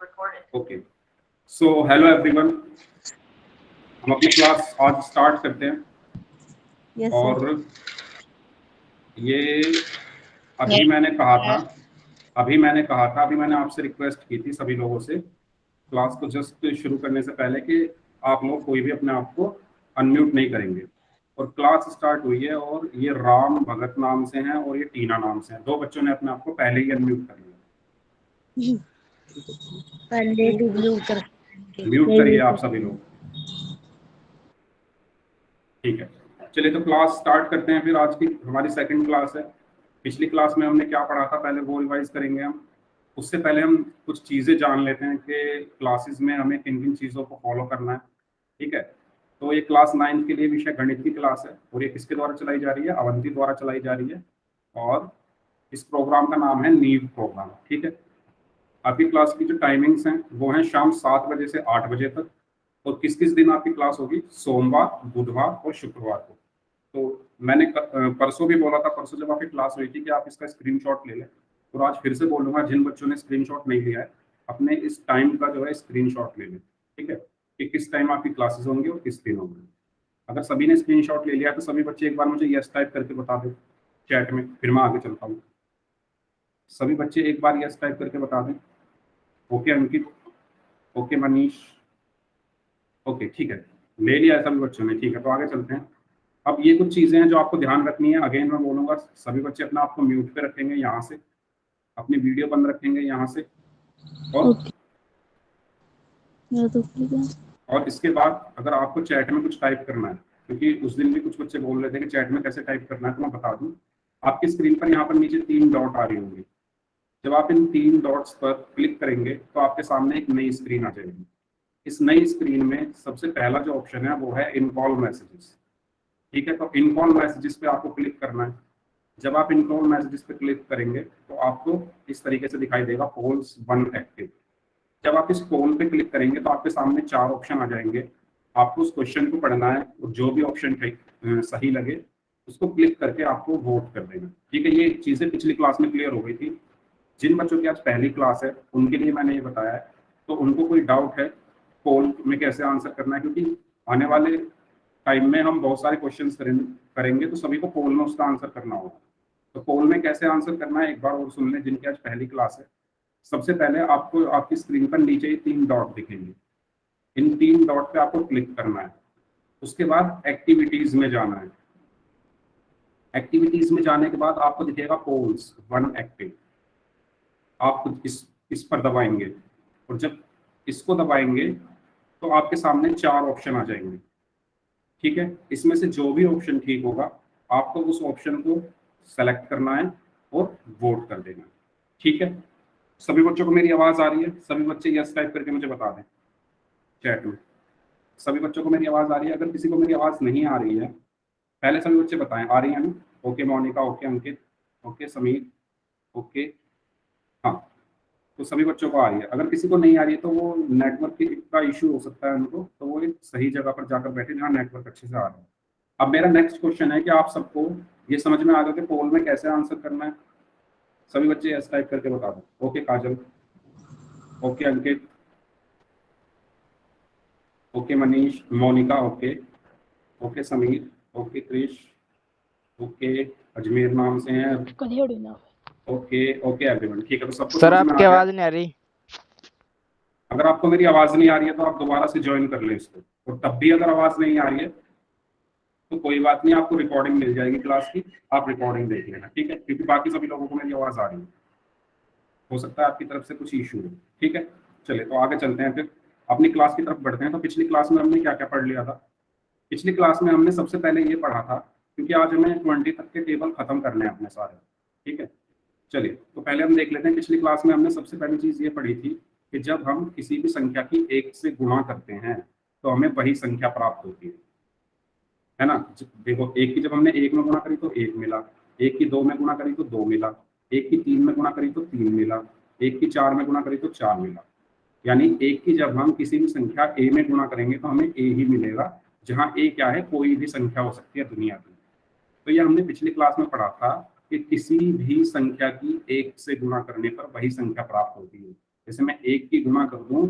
Okay, so hello everyone, हम अपनी class आज स्टार्ट करते हैं। Yes, और sir. ये अभी मैंने कहा था अभी मैंने आपसे रिक्वेस्ट की थी सभी लोगों से क्लास को जस्ट शुरू करने से पहले कि आप लोग कोई भी अपने आप को अनम्यूट नहीं करेंगे। और क्लास स्टार्ट हुई है और ये राम भगत नाम से हैं और ये टीना नाम से हैं। दो बच्चों ने अपने आप को पहले ही अनम्यूट कर लिया। पहले म्यूट कर म्यूट करिए आप सभी लोग, ठीक है। चलिए तो क्लास स्टार्ट करते हैं। फिर आज की हमारी सेकंड क्लास है। पिछली क्लास में हमने क्या पढ़ा था पहले वो रिवाइज करेंगे हम। उससे पहले हम कुछ चीज़ें जान लेते हैं कि क्लासेस में हमें किन किन चीज़ों को फॉलो करना है, ठीक है। तो ये क्लास 9 के लिए विषय गणित की क्लास है और ये किसके द्वारा चलाई जा रही है? अवंती द्वारा चलाई जा रही है। और इस प्रोग्राम का नाम है नीव प्रोग्राम, ठीक है। आपकी क्लास की जो टाइमिंग्स हैं वो हैं शाम 7 बजे से 8 बजे तक। और किस किस दिन आपकी क्लास होगी? सोमवार, बुधवार और शुक्रवार को। तो मैंने परसों भी बोला था, परसों जब आपकी क्लास हुई थी कि आप इसका स्क्रीनशॉट ले लें। तो आज फिर से बोलूंगा, जिन बच्चों ने स्क्रीनशॉट नहीं लिया है अपने इस टाइम का जो है स्क्रीनशॉट ले लें, ठीक है, कि किस टाइम आपकी क्लासेस होंगी और किस दिन होंगी। अगर सभी ने स्क्रीनशॉट ले लिया तो सभी बच्चे एक बार मुझे यस टाइप करके बता दें चैट में, फिर मैं आगे चलता हूँ। सभी बच्चे एक बार यस टाइप करके बता दें। Okay Ankit, okay Manish, okay ठीक है, ले लिया है सभी बच्चों ने, ठीक है। तो आगे चलते हैं। अब ये कुछ चीजें हैं जो आपको ध्यान रखनी है। अगेन मैं बोलूंगा, सभी बच्चे अपना आपको म्यूट पे रखेंगे यहाँ से, अपनी वीडियो बंद रखेंगे यहाँ से। और इसके बाद अगर आपको चैट में कुछ टाइप करना है, क्योंकि उस दिन भी कुछ बच्चे बोल रहे थे कि चैट में कैसे टाइप करना है, तो मैं बता दूं। आपकी स्क्रीन पर यहाँ पर नीचे 3 डॉट आ रही होंगी। जब आप इन 3 डॉट्स पर क्लिक करेंगे तो आपके सामने एक नई स्क्रीन आ जाएगी। इस नई स्क्रीन में सबसे पहला जो ऑप्शन है वो है इनकॉल मैसेजेस, ठीक है। तो इनकॉल मैसेजेस पे आपको क्लिक करना है। जब आप इनकॉल मैसेजेस पे क्लिक करेंगे तो आपको इस तरीके से दिखाई देगा पोल्स 1 एक्टिव। जब आप इस पोल पे क्लिक करेंगे तो आपके सामने 4 ऑप्शन आ जाएंगे। आपको उस क्वेश्चन को पढ़ना है और जो भी ऑप्शन सही लगे उसको क्लिक करके आपको वोट कर देना, ठीक है। ये चीजें पिछली क्लास में क्लियर हो गई थी। जिन बच्चों की आज पहली क्लास है उनके लिए मैंने ये बताया है। तो उनको कोई डाउट है पोल में कैसे आंसर करना है, क्योंकि आने वाले टाइम में हम बहुत सारे क्वेश्चन करेंगे तो सभी को पोल में उसका आंसर करना होगा। तो पोल में कैसे आंसर करना है एक बार और सुन लें जिनकी आज पहली क्लास है। सबसे पहले आपको आपकी स्क्रीन पर नीचे ही 3 डॉट दिखेंगे। इन 3 डॉट पे आपको क्लिक करना है। उसके बाद एक्टिविटीज में जाना है। एक्टिविटीज में जाने के बाद आपको दिखेगा पोल्स 1 एक्टिव। आप इस पर दबाएंगे और जब इसको दबाएंगे तो आपके सामने 4 ऑप्शन आ जाएंगे, ठीक है। इसमें से जो भी ऑप्शन ठीक होगा आपको उस ऑप्शन को सेलेक्ट करना है और वोट कर देना, ठीक है। सभी बच्चों को मेरी आवाज आ रही है? सभी बच्चे यस टाइप करके मुझे बता दें चैट में। सभी बच्चों को मेरी आवाज आ रही है? अगर किसी को मेरी आवाज नहीं आ रही है पहले सभी बच्चे बताएं आ रही है ना? Okay Monika, okay Ankit, okay Sameer, okay, हाँ। तो सभी बच्चों को आ रही है। अगर किसी को नहीं आ रही है तो वो नेटवर्क का इशू हो सकता है उनको, तो वो एक सही जगह पर जाकर बैठे जहाँ नेटवर्क अच्छे से आ रहा है। अब मेरा नेक्स्ट क्वेश्चन है कि आप सबको ये समझ में आ गया कि पोल में कैसे आंसर करना है? सभी बच्चे यस टाइप करके बता दो। Okay Kajal, okay Ankit, okay Manish, Monika, okay, okay Sameer, okay Krish, okay Ajmer नाम से हैं, ओके ओके एवरीवन, ठीक है। तो सबको सर समझ में आ आपकी गया? आवाज नहीं आ रही। अगर आपको मेरी आवाज नहीं आ रही है तो आप दोबारा से ज्वाइन कर लें इसको। और तब भी अगर आवाज नहीं आ रही है तो कोई बात नहीं, आपको रिकॉर्डिंग मिल जाएगी क्लास की, आप रिकॉर्डिंग देख लेना, ठीक है। क्योंकि बाकी सभी लोगों को मेरी आवाज आ रही है, हो सकता है आपकी तरफ से कुछ इशू हो, ठीक है। चलिए तो आगे चलते हैं, फिर अपनी क्लास की तरफ बढ़ते हैं। तो पिछली क्लास में हमने क्या क्या पढ़ लिया था? पिछली क्लास में हमने सबसे पहले ये पढ़ा था, क्योंकि आज हमें 20 तक के टेबल खत्म करने हैं अपने सारे, ठीक है। चलिए तो पहले हम देख लेते हैं। पिछली क्लास में हमने सबसे पहली चीज ये पढ़ी थी कि जब हम किसी भी संख्या की 1 से गुणा करते हैं तो हमें वही संख्या प्राप्त होती है ना। देखो, एक की जब हमने 1 में गुणा करी तो 1 मिला, एक की 2 में गुणा करी तो 2 मिला, एक की 3 में गुणा करी तो 3 मिला, एक की 4 में गुणा करी तो 4 मिला। यानी एक की जब हम किसी भी संख्या a में गुणा करेंगे तो हमें a ही मिलेगा, जहां a क्या है? कोई भी संख्या हो सकती है दुनिया की। तो ये हमने पिछली क्लास में पढ़ा था कि किसी भी संख्या की 1 से गुणा करने पर वही संख्या प्राप्त होती है। जैसे मैं 1 की गुना कर दूं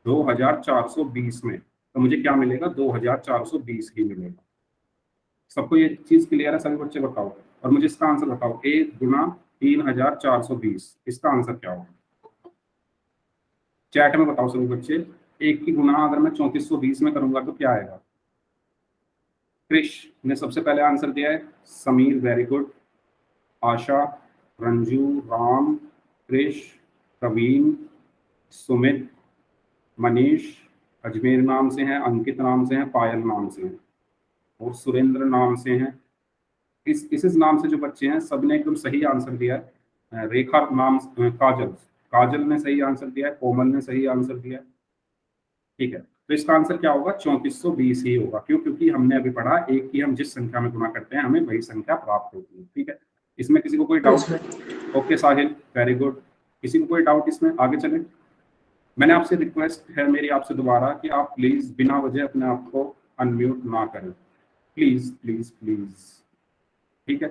2420 में, तो मुझे क्या मिलेगा? 2420 ही मिलेगा। सबको ये चीज क्लियर है? सभी बच्चे बताओ, और मुझे इसका आंसर बताओ। 1 गुना 3420, इसका आंसर क्या होगा? चैट में बताओ सभी बच्चे। 1 की गुना अगर मैं 3420 में करूंगा तो क्या आएगा? क्रिश ने सबसे पहले आंसर दिया है। Sameer very good. आशा, रंजू, राम, क्रिश, प्रवीण, सुमित, मनीष, अजमेर नाम से हैं, अंकित नाम से हैं, पायल नाम से हैं, और सुरेंद्र नाम से हैं। इस नाम से जो बच्चे हैं सबने एकदम सही आंसर दिया है। रेखा नाम, काजल, काजल ने सही आंसर दिया है, कोमल ने सही आंसर दिया है। ठीक है, तो इसका आंसर क्या होगा? 3420 ही होगा। क्यों? क्योंकि हमने अभी पढ़ा 1 की हम जिस संख्या में गुना करते हैं हमें वही संख्या प्राप्त होती है। ठीक है, इसमें किसी को कोई डाउट? ओके साहिल, वेरी गुड। किसी को कोई डाउट इसमें? आगे चलें। मैंने आपसे रिक्वेस्ट है मेरी आपसे दोबारा कि आप प्लीज बिना वजह अपने आप को अनम्यूट ना करें, प्लीज प्लीज प्लीज। ठीक है,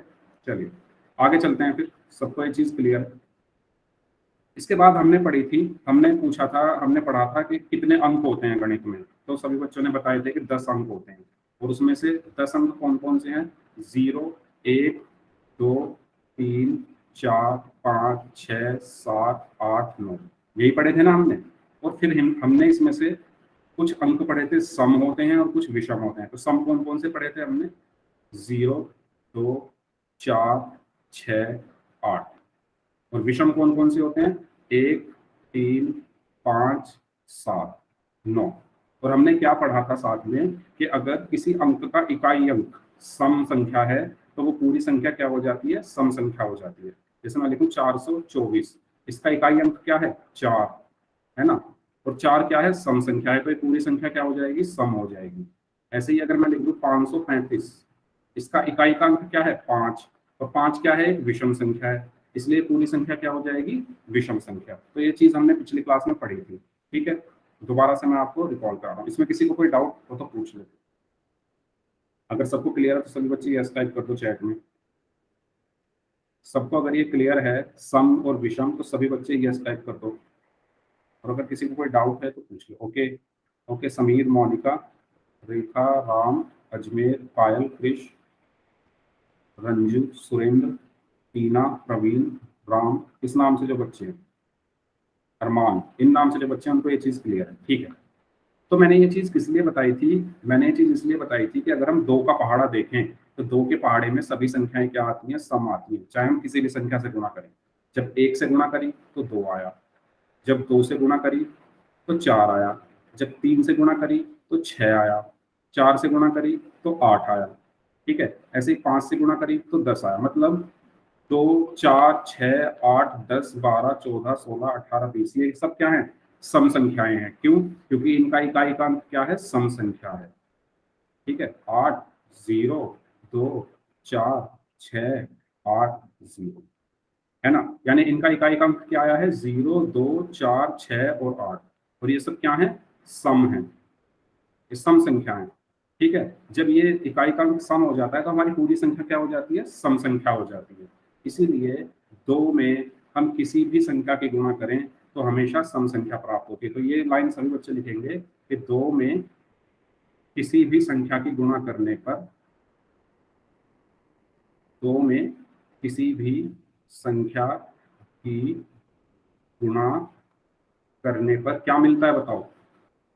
चलिए आगे चलते हैं। फिर सबको ये चीज क्लियर है? इसके बाद हमने पढ़ी थी, हमने पढ़ा था कि कितने अंक होते हैं गणित में। तो सभी बच्चों ने बताए थे कि 10 अंक होते हैं, और उसमें से 10 अंक कौन कौन से हैं? 0, 1, 2, 3, 4, 5, 6, 7, 8, 9, यही पढ़े थे ना हमने। और फिर हमने इसमें से कुछ अंक पढ़े थे सम होते हैं और कुछ विषम होते हैं। तो सम कौन कौन से पढ़े थे हमने? 0, 2, 4, 6, 8। और विषम कौन कौन से होते हैं? 1, 3, 5, 7, 9। और हमने क्या पढ़ा था साथ में कि अगर किसी अंक का इकाई अंक सम संख्या है तो वो पूरी संख्या क्या हो जाती है? सम संख्या हो जाती है। जैसे मैं लिखूं 424, इसका इकाई अंक क्या है? 4 है ना, और 4 क्या है? सम संख्या है, तो ये पूरी संख्या क्या हो जाएगी? सम हो जाएगी। ऐसे ही अगर मैं लिख दूं 535, इसका इकाई का अंक क्या है? 5, और 5 क्या है? एक विषम संख्या है, इसलिए पूरी संख्या क्या हो जाएगी? विषम संख्या। तो ये चीज हमने पिछली क्लास में पढ़ी थी। ठीक है, दोबारा से मैं आपको रिकॉल करा रहा हूँ। इसमें किसी को कोई डाउट हो तो पूछ ले। अगर सबको क्लियर है तो सभी बच्चे यस टाइप कर दो चैट में। सबको अगर ये क्लियर है सम और विषम तो सभी बच्चे यस टाइप कर दो, और अगर किसी को कोई डाउट है तो पूछ लो। ओके ओके, समीर, मोनिका, रेखा, राम, अजमेर, पायल, क्रिश, रंजू, सुरेंद्र, टीना, प्रवीण, राम, इस नाम से जो बच्चे हैं, अरमान, इन नाम से जो बच्चे हैं उनको ये चीज क्लियर है। ठीक है, तो मैंने ये चीज किस लिए बताई थी? मैंने ये चीज इसलिए बताई थी कि अगर हम 2 का पहाड़ा देखें तो 2 के पहाड़े में सभी संख्याएं क्या आती हैं? सम आती हैं, चाहे हम किसी भी संख्या से गुणा करें। जब 1 से गुणा करी तो 2 आया, जब 2 से गुणा करी तो 4 आया, जब 3 से गुणा करी तो 6 आया, 4 से गुणा करी तो 8 आया। ठीक है, ऐसे ही 5 से गुणा करी तो 10 आया। मतलब 2, 4, 6, 8, 10, 12, 14, 16, 18, 20, ये सब क्या है? सम संख्याएं हैं। क्यों? क्योंकि इनका इकाई का अंक क्या है? सम संख्या है। ठीक है, 8, 0, 2, 4, 6, 8, 0, है ना। यानी इनका इकाई का अंक क्या आया है? 0, 2, 4, 6 और 8, और ये सब क्या है? सम है, ये सम संख्या है। ठीक है, जब ये इकाई का अंक सम हो जाता है तो हमारी पूरी संख्या क्या हो जाती है? सम संख्या हो जाती है। इसीलिए 2 में हम किसी भी संख्या की गुणा करें तो हमेशा सम संख्या प्राप्त होती है। तो ये लाइन सभी बच्चे लिखेंगे कि 2 में किसी भी संख्या की गुणा करने पर, 2 में किसी भी संख्या की गुणा करने पर क्या मिलता है? बताओ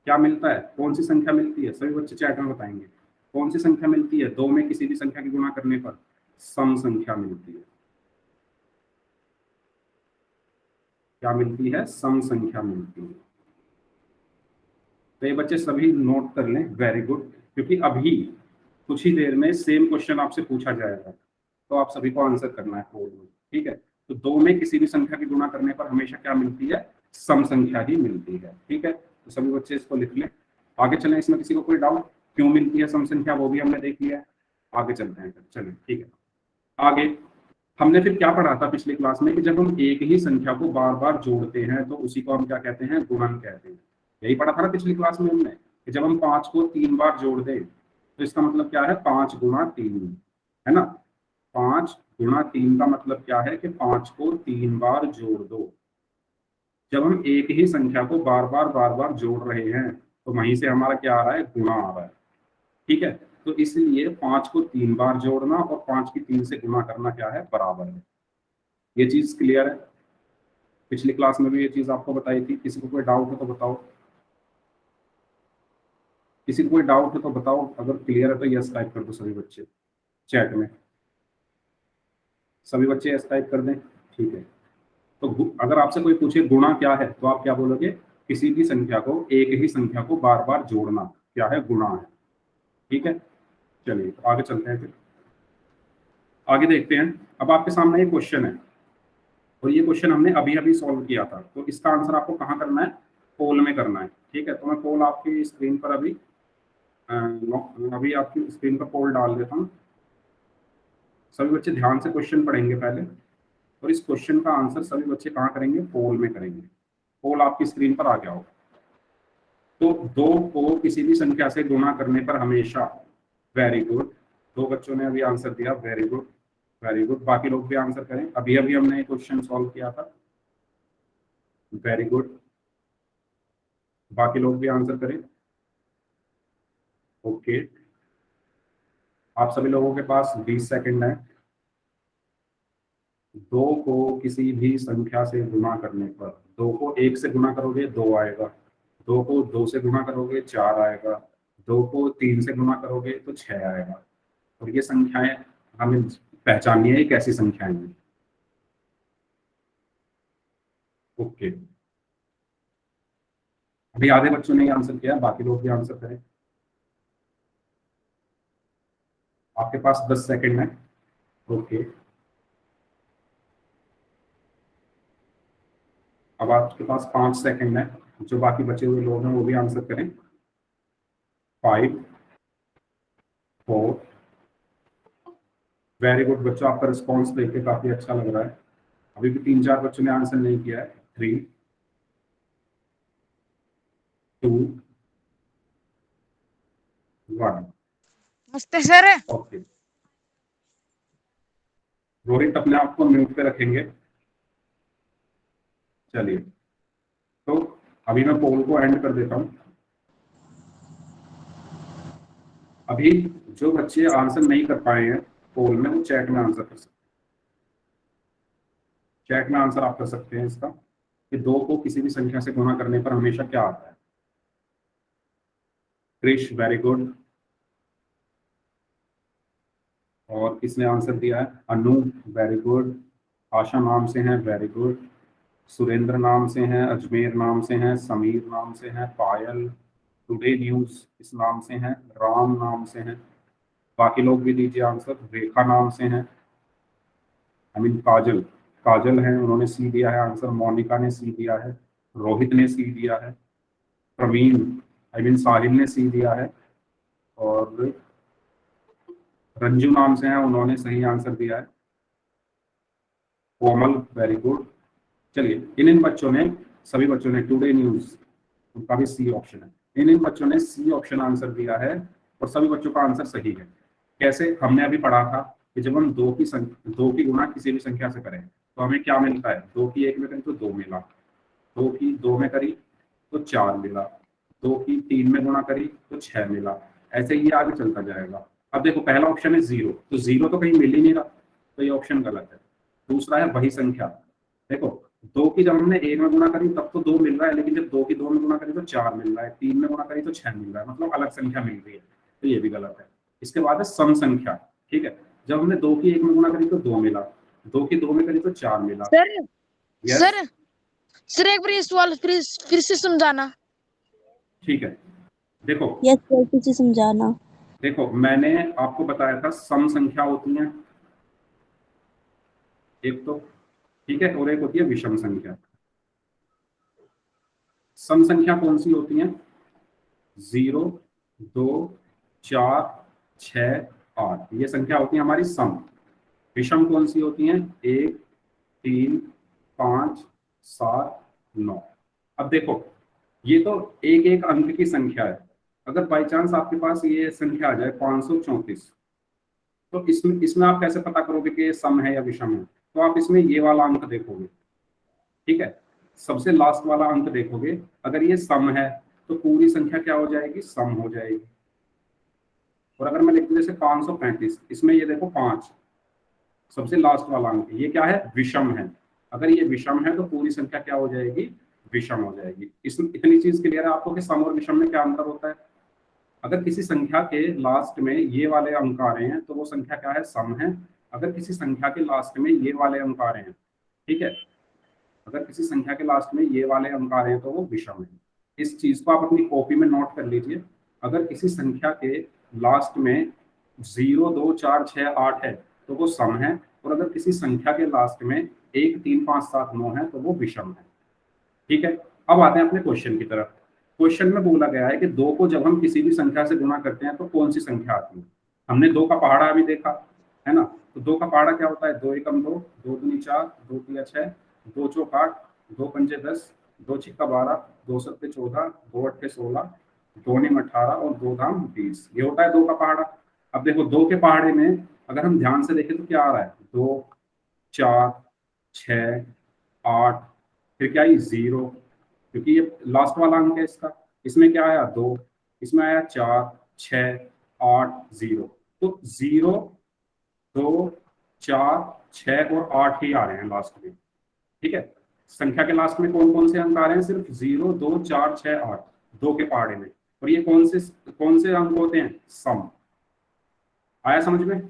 क्या मिलता है? कौन सी संख्या मिलती है? सभी बच्चे चैट में बताएंगे कौन सी संख्या मिलती है 2 में किसी भी संख्या की गुणा करने पर? सम संख्या मिलती है। क्या मिलती है? सम संख्या मिलती है। तो ये बच्चे सभी नोट कर लें, वेरी गुड। क्योंकि अभी कुछ ही देर में सेम क्वेश्चन आपसे पूछा जाएगा, तो आप सभी को आंसर करना है कोड में। ठीक है, तो 2 में किसी भी संख्या की गुणा करने पर हमेशा क्या मिलती है? सम संख्या ही मिलती है। ठीक है, तो सभी बच्चे इसको लिख लें। आगे चलें। इसमें किसी को कोई डाउट? क्यों मिलती है सम संख्या वो भी हमने देख लिया है। आगे चलते हैं, चलिए ठीक है। आगे हमने फिर क्या पढ़ा था पिछली क्लास में कि जब हम एक ही संख्या को बार बार जोड़ते हैं तो उसी को हम क्या कहते हैं? गुणन कहते हैं। यही पढ़ा था ना पिछली क्लास में हमने कि जब हम 5 को 3 बार जोड़ दें तो इसका मतलब क्या है? 5 गुणा 3, है ना। 5 गुणा 3 का मतलब क्या है कि 5 को 3 बार जोड़ दो। जब हम एक ही संख्या को बार बार जोड़ रहे हैं तो वहीं से हमारा क्या आ रहा है, गुणा आ रहा है। ठीक है, तो इसलिए 5 को 3 बार जोड़ना और 5 की 3 से गुणा करना क्या है, बराबर है। ये चीज क्लियर है? पिछली क्लास में भी ये चीज आपको बताई थी। किसी को कोई डाउट है तो बताओ, किसी को कोई डाउट है तो बताओ। अगर क्लियर है तो यस टाइप कर दो सभी बच्चे चैट में। सभी बच्चे यस टाइप कर दें, ठीक है। तो अगर आपसे कोई पूछे गुणा क्या है तो आप क्या बोलोगे, किसी भी संख्या को, एक ही संख्या को बार बार जोड़ना क्या है, गुणा है। ठीक है, चलिए तो आगे चलते हैं। फिर आगे देखते हैं। अब आपके सामने एक क्वेश्चन है और ये क्वेश्चन हमने अभी अभी सॉल्व किया था, तो इसका आंसर आपको कहाँ करना है, पोल में करना है। ठीक है, तो मैं पोल आपकी स्क्रीन पर अभी आपकी स्क्रीन पर पोल डाल देता हूँ। सभी बच्चे ध्यान से क्वेश्चन पढ़ेंगे पहले, और इस क्वेश्चन का आंसर सभी बच्चे कहाँ करेंगे, पोल में करेंगे। पोल आपकी स्क्रीन पर आ गया हो। तो 2 को किसी भी संख्या से गुणा करने पर हमेशा, वेरी गुड, 2 बच्चों ने अभी आंसर दिया, वेरी गुड वेरी गुड। बाकी लोग भी आंसर करें, अभी अभी हमने क्वेश्चन सॉल्व किया था, वेरी गुड। बाकी लोग भी आंसर करें, ओके। आप सभी लोगों के पास 20 सेकंड है। 2 को किसी भी संख्या से गुणा करने पर, 2 को 1 से गुणा करोगे 2 आएगा, 2 को 2 से गुणा करोगे 4 आएगा, 2 को 3 से गुणा करोगे तो 6 आएगा। और ये संख्याएं हमें पहचाननी है, कैसी संख्याएं हैं। ओके, अभी आधे बच्चों ने आंसर किया, बाकी लोग भी आंसर करें। आपके पास 10 सेकंड है, ओके। अब आपके पास 5 सेकंड है, जो बाकी बचे हुए लोग हैं वो भी आंसर करें। 5 4, वेरी गुड बच्चों, आपका रिस्पॉन्स देख के काफी अच्छा लग रहा है। अभी भी 3-4 बच्चों ने आंसर नहीं किया है। 3 2 1, नमस्ते सर। ओके। रोहित अपने आप को म्यूट पे रखेंगे। चलिए, तो अभी मैं पोल को एंड कर देता हूं। अभी जो बच्चे आंसर नहीं कर पाए हैं पोल में, वो चैट में आंसर कर सकते हैं। चैट में आंसर आप कर सकते हैं इसका, कि 2 को किसी भी संख्या से गुणा करने पर हमेशा क्या आता है। Krish, very good. और किसने आंसर दिया है, अनु, वेरी गुड। आशा नाम से हैं, वेरी गुड। सुरेंद्र नाम से हैं, अजमेर नाम से हैं, समीर नाम से हैं, पायल, टुडे न्यूज इस नाम से हैं, राम नाम से हैं। बाकी लोग भी दीजिए आंसर। रेखा नाम से हैं, आई मीन काजल, काजल हैं, उन्होंने सी दिया है आंसर। मोनिका ने सी दिया है, रोहित ने सी दिया है, प्रवीण आई मीन साहिल ने सी दिया है, और रंजू नाम से हैं, उन्होंने सही आंसर दिया है। कोमल, वेरी गुड। चलिए, इन बच्चों ने, सभी बच्चों ने, टुडे न्यूज उनका भी सी ऑप्शन है, इन बच्चों ने सी ऑप्शन आंसर दिया है और सभी बच्चों का आंसर सही है। कैसे, हमने अभी पढ़ा था कि जब हम 2 की गुणा किसी भी संख्या से करें तो हमें क्या मिलता है, 2 की 1 में करी तो 2 मिला, 2 की 2 में करी तो 4 मिला, 2 की 3 में गुणा करी तो 6 मिला। ऐसे ही आगे चलता जाएगा। अब देखो, पहला ऑप्शन है 0, तो 0 तो कहीं मिल ही नहीं रहा, तो ये ऑप्शन गलत है। दूसरा है वही संख्या। देखो, 2 की जब हमने 1 में गुणा करी तब तो 2 मिल रहा है, लेकिन जब 2 की 2 में गुणा करी तो 4 मिल रहा है, 3 में गुणा करी तो 6 मिल रहा है, मतलब अलग संख्या मिल रही है, तो ये भी गलत है। इसके बाद है सम संख्या। ठीक है, जब हमने 2 की 1 में गुणा करी तो 2 मिला, 2 की 2 में करी तो 4 मिला। Sir Yes? सर एक बार ये सवाल फिर से समझाना। ठीक है, देखो यस सर, फिर से समझाना। देखो, मैंने आपको बताया था सम संख्या होती है एक तो, ठीक है, और एक होती है विषम संख्या। सम संख्या कौन सी होती है, 0 2 4 6 8, ये संख्या होती है हमारी सम। विषम कौन सी होती है, 1 3 5 7 9। अब देखो, ये तो एक एक अंक की संख्या है। अगर बाई चांस आपके पास ये संख्या आ जाए 534, तो इसमें इसमें आप कैसे पता करोगे कि ये सम है या विषम है, तो आप इसमें ये वाला अंक देखोगे। ठीक है, सबसे लास्ट वाला अंक देखोगे, अगर ये सम है तो पूरी संख्या क्या हो जाएगी, सम हो जाएगी। और अगर मैं लिख दूं जैसे 535, इसमें ये देखो 5 सबसे लास्ट वाला अंक, ये क्या है, विषम है। अगर ये विषम है तो पूरी संख्या क्या हो जाएगी, विषम हो जाएगी। इसमें इतनी चीज क्लियर है आपको कि सम और विषम में क्या अंतर होता है। अगर किसी संख्या के लास्ट में ये वाले अंक आ रहे हैं तो वो संख्या क्या है, सम है। अगर किसी संख्या के लास्ट में ये वाले अंक आ रहे हैं, ठीक है, अगर किसी संख्या के लास्ट में ये वाले अंक आ रहे हैं तो वो विषम है। इस चीज को आप अपनी कॉपी में नोट कर लीजिए। अगर किसी संख्या के लास्ट में 0, 2, 4, 6, 8 है तो वो सम है, और अगर किसी संख्या के लास्ट में 1, 3, 5, 7, 9 है तो वो विषम है। ठीक है, अब आते हैं अपने क्वेश्चन की तरफ। क्वेश्चन में बोला गया है कि 2 को जब हम किसी भी संख्या से गुणा करते हैं तो कौन सी संख्या आती है। हमने 2 का पहाड़ा अभी देखा है ना, तो 2 का पहाड़ा क्या होता है, 2 एकम 2, 2 दूनी 4, 2 तिया 6, 2 चौक 8, 2 पंजे 10, 2 छिक्का 12, 2 सत्ते 14, 2 अट्ठे 16, 2 नीम 18 और 2 धाम 20। ये होता है 2 का पहाड़ा। अब देखो 2 के पहाड़े में अगर हम ध्यान से देखें तो क्या आ रहा है, 2, 4, 6, 8, फिर क्या है 0, क्योंकि ये लास्ट वाला अंक है इसका। इसमें क्या आया 2, इसमें आया 4, 6, 8, 0। तो 0, 2, 4, 6 और 8 ही आ रहे हैं लास्ट में। ठीक है, संख्या के लास्ट में कौन कौन से अंक आ रहे हैं, सिर्फ 0, 2, 4, 6, 8, 2 के पहाड़े में। और ये कौन से अंक होते हैं, सम। आया समझ में,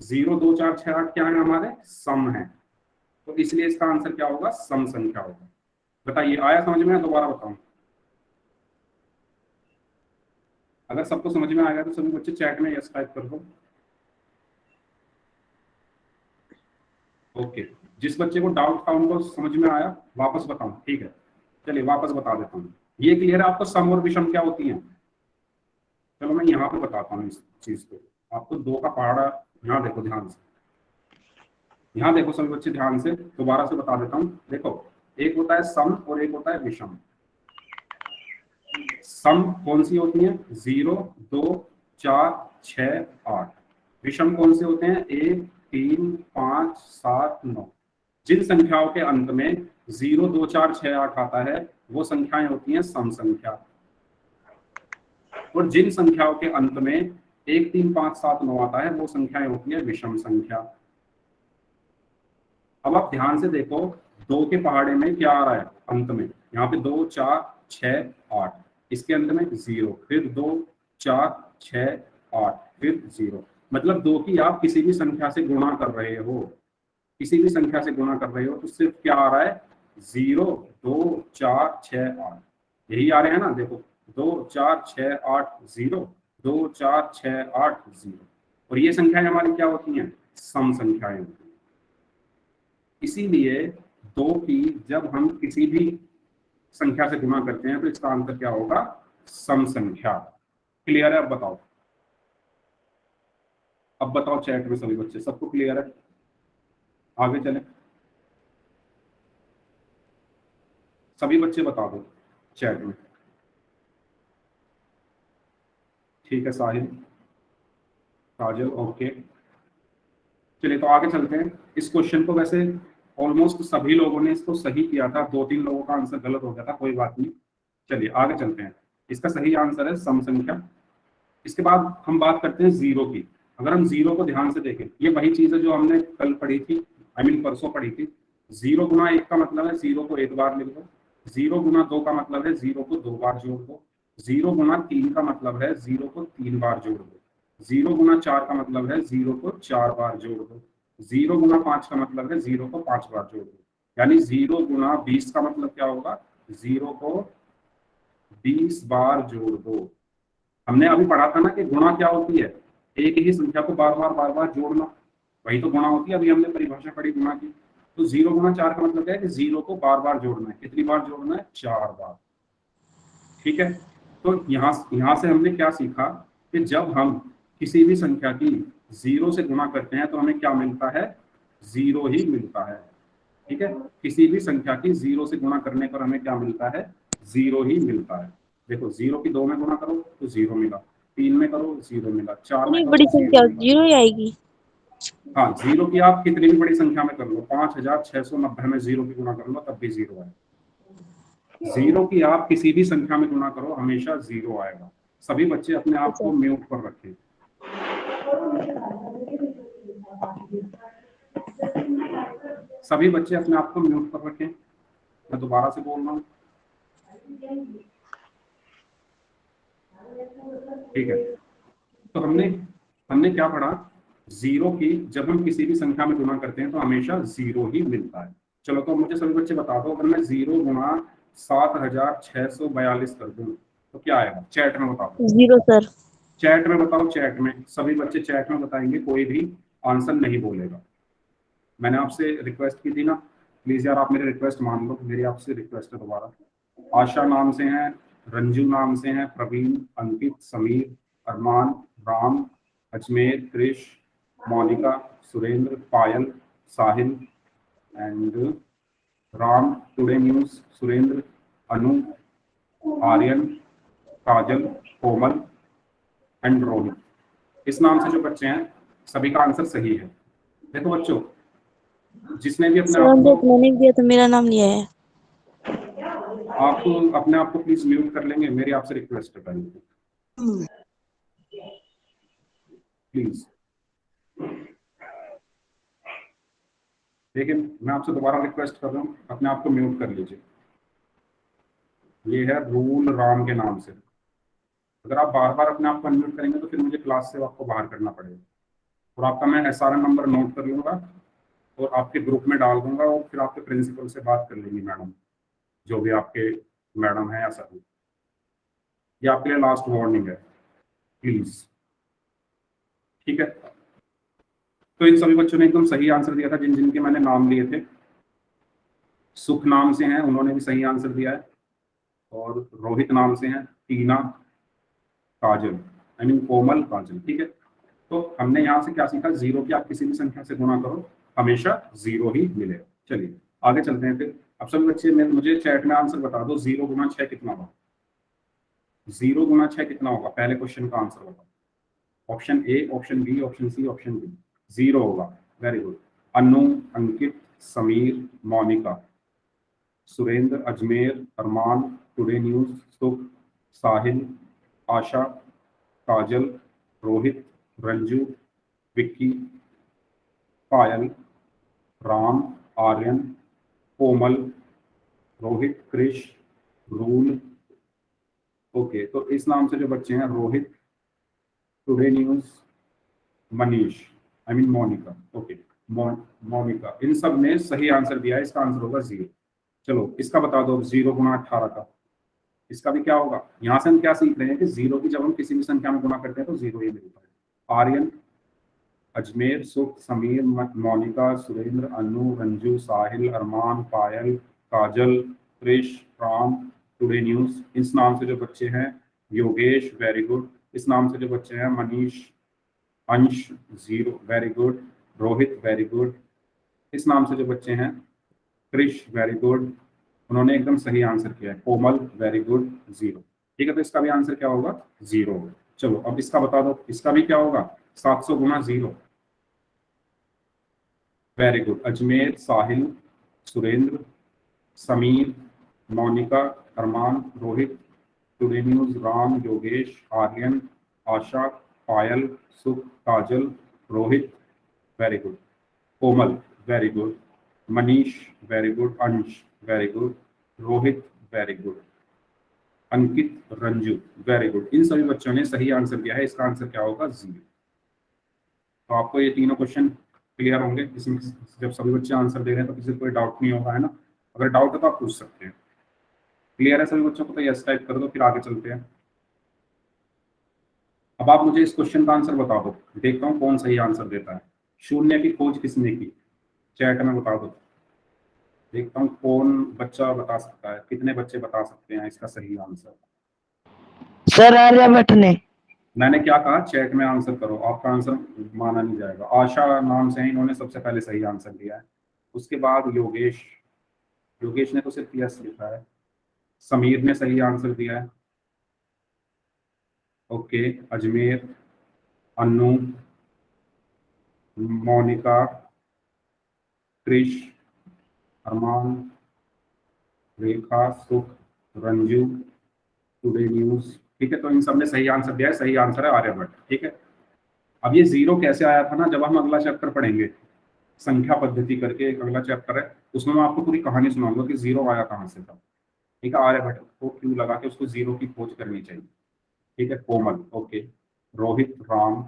0, 2, 4, 6, 8 क्या है हमारे, सम है। तो इसलिए इसका आंसर क्या होगा, सम संख्या होगा। बताइए आया समझ में, दोबारा बताऊं। अगर सबको समझ में आएगा तो सभी बच्चे चैट में यस टाइप कर दो। ओके, जिस बच्चे को डाउट था उनको समझ में आया, वापस बताऊं, ठीक है। चलिए वापस बता देता हूँ। ये क्लियर है आपको, सम और विषम क्या होती हैं। चलो मैं यहाँ पे बताता हूँ इस चीज को आपको। 2 का पहाड़ा यहाँ देखो ध्यान से, यहाँ देखो सभी बच्चे ध्यान से, दोबारा से बता देता हूँ। देखो, एक होता है सम और एक होता है विषम। सम कौन सी होती है, 0, 2, 4, 6, 8। विषम कौन से होते हैं, 1, 3, 5, 7, 9। जिन संख्याओं के अंत में 0, 2, 4, 6, 8 आता है वो संख्याएं होती हैं सम संख्या, और जिन संख्याओं के अंत में 1, 3, 5, 7, 9 आता है वो संख्याएं होती है विषम संख्या। अब आप ध्यान से देखो, 2 के पहाड़े में क्या आ रहा है अंत में, यहाँ पे 2, 4, 6, 8, इसके अंत में 0, फिर 2, 4, 6, 8, फिर 0। मतलब 2 की आप किसी भी संख्या से गुणा कर रहे हो, किसी भी संख्या से गुणा कर रहे हो तो सिर्फ क्या आ रहा है, 0, 2, 4, 6, 8, यही आ रहे हैं ना। देखो 2, 4, 6, 8, 0, 2, 4, 6, 8, 0। और ये संख्याएं हमारी क्या होती हैं, सम संख्याएं होती हैं। इसीलिए 2 की जब हम किसी भी संख्या से गुणा करते हैं तो इसका आंसर क्या होगा, सम संख्या। क्लियर है, अब बताओ, अब बताओ चैट में सभी बच्चे, सबको क्लियर है, आगे चले। सभी बच्चे बता दो चैट में। ठीक है साहिल, काजल, ओके। चलिए तो आगे चलते हैं। इस क्वेश्चन को वैसे ऑलमोस्ट सभी लोगों ने इसको सही किया था, 2-3 लोगों का आंसर गलत हो गया था, कोई बात नहीं। चलिए आगे चलते हैं। इसका सही आंसर है सम संख्या। इसके बाद हम बात करते हैं 0 की। अगर हम 0 को ध्यान से देखें, ये वही चीज है जो हमने कल पढ़ी थी, परसों पढ़ी थी। 0 गुना 1 का मतलब है 0 को 1 बार लिख दो, 0 गुना 2 का मतलब है 0 को 2 बार जोड़ दो, 0 गुना 3 का मतलब है 0 को 3 बार जोड़ दो, 0 गुना 4 का मतलब है 0 को 4 बार जोड़ दो, 0 गुना 5 का मतलब है 0 को 5 बार जोड़ दो। यानी 0 गुना 20 का मतलब क्या होगा, 0 को 20 बार जोड़ दो। हमने अभी पढ़ा था ना कि गुणा क्या होती है, एक ही संख्या को बार बार जोड़ना, वही तो गुणा होती है। अभी हमने परिभाषा पढ़ी गुणा की। तो 0 गुना 4 का मतलब है कि 0 को बार बार जोड़ना है। कितनी बार जोड़ना है, 4 बार। ठीक है, तो यहाँ से हमने क्या सीखा कि जब हम किसी भी संख्या की 0 से गुणा करते हैं तो हमें क्या मिलता है, 0 ही मिलता है। ठीक है, किसी भी संख्या की 0 से गुणा करने पर हमें क्या मिलता है, 0 ही मिलता है। देखो 0 की 2 में गुणा करो तो 0 मिला, 3 में करो 0 मिला, 4 में इतनी करो बड़ी 0 संख्या मिला। 0 ही आएगी। हाँ, जीरो की आप कितनी भी बड़ी संख्या में कर लो, 5690 में जीरो की गुना कर लो तब भी जीरो है। जीरो की आप किसी भी संख्या में गुना करो हमेशा जीरो आएगा। सभी बच्चे अपने आप को म्यूट पर रखें। सभी बच्चे अपने आप को म्यूट पर रखें। मैं दोबारा से बोल रहा हूँ, ठीक है। तो हमने क्या पढ़ा, जीरो की जब हम किसी भी संख्या में गुना करते हैं तो हमेशा जीरो ही मिलता है। चलो, तो मुझे सभी बच्चे बता दो, अगर मैं जीरो गुना 7642 कर दूं तो क्या आएगा? चैट में बताओ, 0 सर। चैट में बताओ, चैट में सभी बच्चे चैट में बताएंगे, कोई भी आंसर नहीं बोलेगा। मैंने आपसे रिक्वेस्ट की थी ना, प्लीज यार आप मेरी रिक्वेस्ट मान लो, मेरी आपसे रिक्वेस्ट है दोबारा। आशा नाम से हैं, रंजू नाम से हैं, Praveen, Ankit, Sameer, Arman, Ram, Ajmer, Krish, Monika, Surendra, Payal, Sahil and Ram, today news, Surendra, Anu, Aryan, Kajal, Komal and Rohit. इस नाम से जो बच्चे हैं सभी का आंसर सही है। देखो बच्चों, जिसने भी अपने सर आप को, मैंने दिया तो मेरा नाम लिया है। आप अपने आप को प्लीज म्यूट कर लेंगे, मेरी आपसे रिक्वेस्ट है पहले प्लीज। लेकिन मैं आपसे दोबारा रिक्वेस्ट कर रहा हूँ, अपने आप को म्यूट कर लीजिए। ये है रूल राम के नाम से। अगर आप बार बार अपने आप को अनम्यूट करेंगे तो फिर मुझे क्लास से आपको बाहर करना पड़ेगा, और आपका मैं SRN नंबर नोट कर लूंगा और आपके ग्रुप में डाल दूंगा, और फिर आपके प्रिंसिपल से बात कर लेंगी मैडम, जो भी आपके मैडम है या सर। ये आपके लिए लास्ट वार्निंग है, प्लीज, ठीक है। तो इन सभी बच्चों ने एकदम सही आंसर दिया था, जिन जिनके मैंने नाम लिए थे। सुख नाम से हैं, उन्होंने भी सही आंसर दिया है। और रोहित नाम से हैं, टीना, काजल, आई मीन कोमल, काजल, ठीक है। तो हमने यहाँ से क्या सीखा, जीरो की आप किसी भी संख्या से गुणा करो हमेशा जीरो ही मिलेगा। चलिए आगे चलते हैं फिर। अब सभी बच्चे मुझे चैट में आंसर बता दो, 0 गुना 6 कितना होगा? 0 गुना 6 कितना होगा? पहले क्वेश्चन का आंसर बताओ। Option A, option B, option C, option D. 0 होगा, very good. Anu, Ankit, Sameer, Monika, Surendra, Ajmer, Arman, today news, Sukh, Sahil, Asha, Kajal, Rohit, Ranju, Vicky, Payal, Ram, Aryan, Komal, Rohit, Krish, रूल। ओके, तो इस नाम से जो बच्चे हैं, Rohit, today news, Manish, I mean Monika, okay, Monika, इन सब ने सही आंसर दिया है। इसका आंसर होगा 0। चलो इसका बता दो, 0 गुना 18 का इसका भी क्या होगा? यहाँ से हम क्या सीख रहे हैं कि 0 की जब हम किसी भी संख्या में गुणा करते हैं तो 0 ही मिलता है। आर्यन, अजमेर, सुख, समीर, मोनिका, सुरेंद्र, अनु, रंजू, साहिल, अरमान, पायल, काजल, कृष, राम, टुडे न्यूज। इस नाम से जो बच्चे हैं, योगेश, वेरी गुड। इस नाम से जो बच्चे हैं, मनीष, अंश, 0, very good. Rohit, very good. इस नाम से जो बच्चे हैं, कृष, वेरी गुड, उन्होंने एकदम सही आंसर किया है। कोमल, वेरी गुड, 0, ठीक है। तो इसका भी आंसर क्या होगा? 0 होगा। चलो अब इसका बता दो, इसका भी क्या होगा? 700 गुना 0, very good. Ajmer, Sahil, Surendra, Sameer, Monika, Arman, Rohit, today news, Ram, Yogesh, Aryan, Asha, Payal, Sukh, Kajal, Rohit, very good. Komal, very good. Manish, very good. Ansh, very good. Rohit, very good. Ankit, Ranju, very good. इन सभी बच्चों ने सही आंसर दिया है। इसका आंसर क्या होगा? 0। तो आपको ये तीनों क्वेश्चन क्लियर होंगे इसमें, जब सभी बच्चे आंसर दे रहे हैं तो किसी को कोई डाउट नहीं होगा, है ना? अगर डाउट है तो आप पूछ सकते हैं। क्लियर है सभी बच्चों को? तो यस टाइप कर दो, फिर आगे चलते हैं। अब आप मुझे इस क्वेश्चन का आंसर बता दो, देखता हूँ कौन सही आंसर देता है। शून्य की खोज किसने की? चैट में बता दो, देखता हूँ कौन बच्चा बता सकता है, कितने बच्चे बता सकते हैं इसका सही आंसर। सर आर्यभट्ट ने। मैंने क्या कहा? चैट में आंसर करो, आपका आंसर माना नहीं जाएगा। आशा नाम से है, इन्होंने सबसे पहले सही आंसर दिया है। उसके बाद योगेश, योगेश ने तो सिर्फ यस लिखा है। समीर ने सही आंसर दिया है। ओके, अजमेर, अनु, मोनिका, क्रिश, अरमान, रेखा, सुख, रंजू, टुडे न्यूज। ठीक है, तो इन सब ने सही आंसर दिया है। सही आंसर है आर्यभट्ट। ठीक है, अब ये जीरो कैसे आया था ना, जब हम अगला चैप्टर पढ़ेंगे, संख्या पद्धति करके एक अगला चैप्टर है, उसमें मैं आपको पूरी कहानी सुनाऊंगा कि जीरो आया कहाँ से था। ठीक है, आर्यभट्ट को क्यों लगा कि उसको जीरो की खोज करनी चाहिए। ठीक है, कोमल, ओके, रोहित, राम,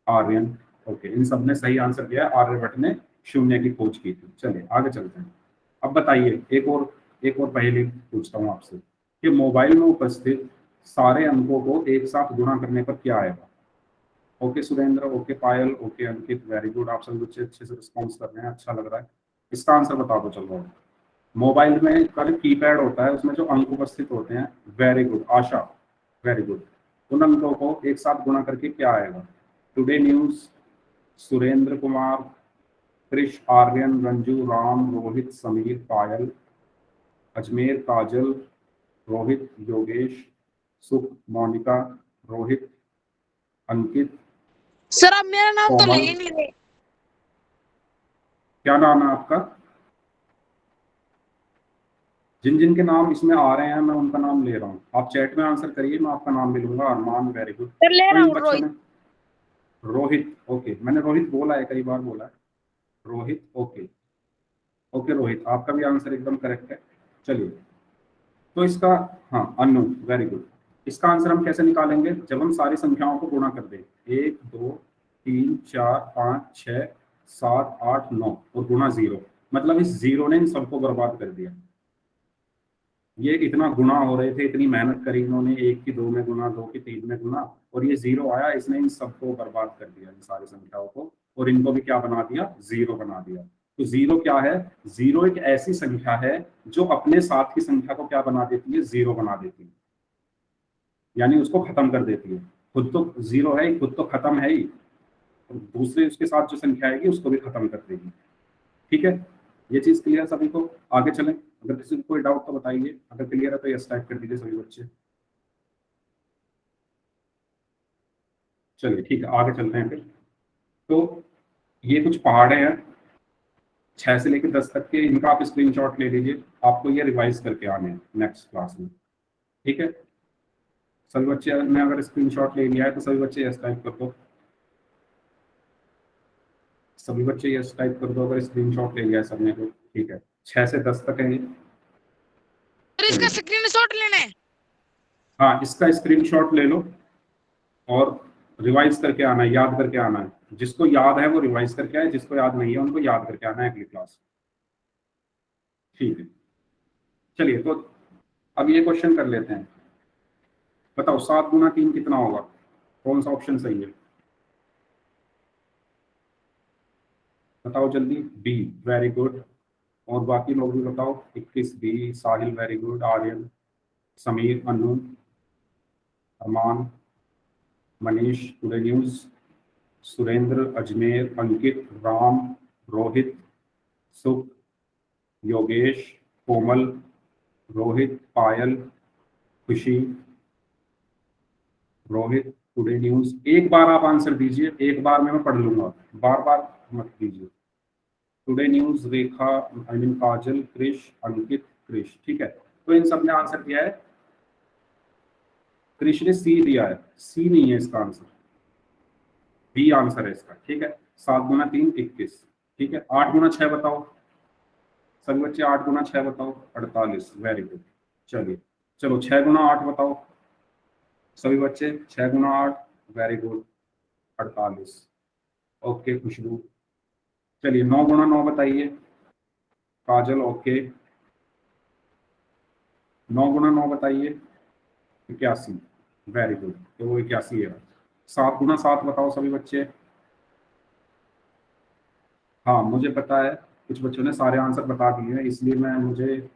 आर्यन, ओके, इन सब ने सही आंसर दिया। आर्यभट्ट ने शून्य की खोज की थी। चलिए आगे चलते हैं। अब बताइए, एक और पहेली पूछता हूँ आपसे कि मोबाइल में उपस्थित सारे अंकों को एक साथ गुणा करने पर क्या आएगा। ओके सुरेंद्र, ओके पायल, ओके अंकित, वेरी गुड, आप सभी बच्चे अच्छे से रिस्पॉन्स कर रहे हैं, अच्छा लग रहा है। इसका आंसर बता दो। चलो, मोबाइल में का जो कीपैड होता है उसमें जो अंक उपस्थित होते हैं, वेरी गुड आशा, वेरी गुड, उन अंकों को एक साथ गुणा करके क्या आएगा। टुडे न्यूज, सुरेंद्र कुमार, क्रिश, आर्यन, रंजू, राम, रोहित, समीर, पायल, अजमेर, काजल, रोहित, योगेश, सुख, मोनिका, रोहित, अंकित, सर आप मेरा नाम तो ले कोमल। ही नहीं रहे। क्या नाम है आपका? जिन जिन के नाम इसमें आ रहे हैं मैं उनका नाम ले रहा हूँ। आप चैट में आंसर करिए, मैं आपका नाम ले लूंगा। अरमान, वेरी गुड। सर ले तो रहा इन हूँ बच्चों रोहित। ने रोहित, ओके, मैंने रोहित बोला है, कई बार बोला है रोहित, ओके, ओके रोहित, आपका भी आंसर एकदम करेक्ट है। चलिए, तो इसका, हाँ अनु, वेरी गुड, इसका आंसर हम कैसे निकालेंगे, जब हम सारी संख्याओं को गुणा कर दें। 1 2 3 4 5 6 7 8 9 और गुणा जीरो, मतलब इस जीरो ने इन सबको बर्बाद कर दिया। ये इतना गुना हो रहे थे, इतनी मेहनत करी इन्होंने, 1 की 2 में गुना, 2 की 3 में गुना, और ये जीरो आया, इसने इन सबको बर्बाद कर दिया, इन सारी संख्याओं को, और इनको भी क्या बना दिया, जीरो बना दिया। तो जीरो क्या है? जीरो एक ऐसी संख्या है जो अपने साथ की संख्या को क्या बना देती है, जीरो बना देती है, यानी उसको खत्म कर देती है। खुद तो जीरो है ही, खुद तो खत्म है ही, और दूसरे उसके साथ जो संख्या आएगी उसको भी खत्म कर देगी। ठीक है, ये चीज क्लियर सभी को? आगे चलें, अगर किसी को कोई डाउट तो बताइए, अगर क्लियर है तो यस टाइप कर दीजिए सभी बच्चे। चलिए ठीक है, आगे चलते हैं फिर। तो ये कुछ पहाड़े हैं 6 से लेकर 10 तक के, इनका आप स्क्रीनशॉट ले लीजिए, आपको ये रिवाइज करके आने हैं नेक्स्ट क्लास में। ठीक है, सभी बच्चे ने अगर स्क्रीनशॉट ले लिया है तो सभी बच्चे यस टाइप कर दो। सभी बच्चे यस टाइप कर दो अगर स्क्रीनशॉट ले लिया है सबने तो। ठीक है, 6 से 10 तक है ये। सर इसका स्क्रीनशॉट लेना है। हाँ, इसका स्क्रीनशॉट ले लो और रिवाइज करके आना है, याद करके आना है। जिसको याद है वो रिवाइज करके आए, जिसको याद नहीं है उनको याद करके आना है अगली क्लास। ठीक है, चलिए, तो अब ये क्वेश्चन कर लेते हैं। बताओ 7 गुना 3 कितना होगा, कौन सा ऑप्शन सही है? बताओ जल्दी। बी, वेरी गुड, और बाकी लोग भी बताओ। 21 बी, साहिल वेरी गुड, आर्यन, समीर, अनु, अरमान, मनीष, टुडे न्यूज, सुरेंद्र, अजमेर, अंकित, राम, रोहित, सुख, योगेश, कोमल, रोहित, पायल, खुशी, रोहित, टुडे न्यूज। एक बार आप आंसर दीजिए, एक बार में मैं पढ़ लूंगा, बार बार मत दीजिए। Today news, Rekha, I mean Kajal, Krish, Ankit, Krish. ठीक है, तो इन सब ने आंसर दिया है। क्रिश ने सी दिया है, सी नहीं है इसका आंसर, बी आंसर है इसका। ठीक है, 7 गुना 3 21। ठीक है, 8 गुना 6 बताओ सभी बच्चे, 8 गुना 6 बताओ, 48, वेरी गुड। चलिए, चलो 6 गुना 8 बताओ सभी बच्चे, 6 गुना 8, वेरी गुड, 48, ओके खुशबू। चलिए 9 गुना 9 बताइए काजल, ओके, 9 गुना 9 बताइए, 81, वेरी गुड, तो वो 81 है। 7 गुना 7 बताओ सभी बच्चे। हाँ मुझे पता है, कुछ बच्चों ने सारे आंसर बता दिए हैं, इसलिए मुझे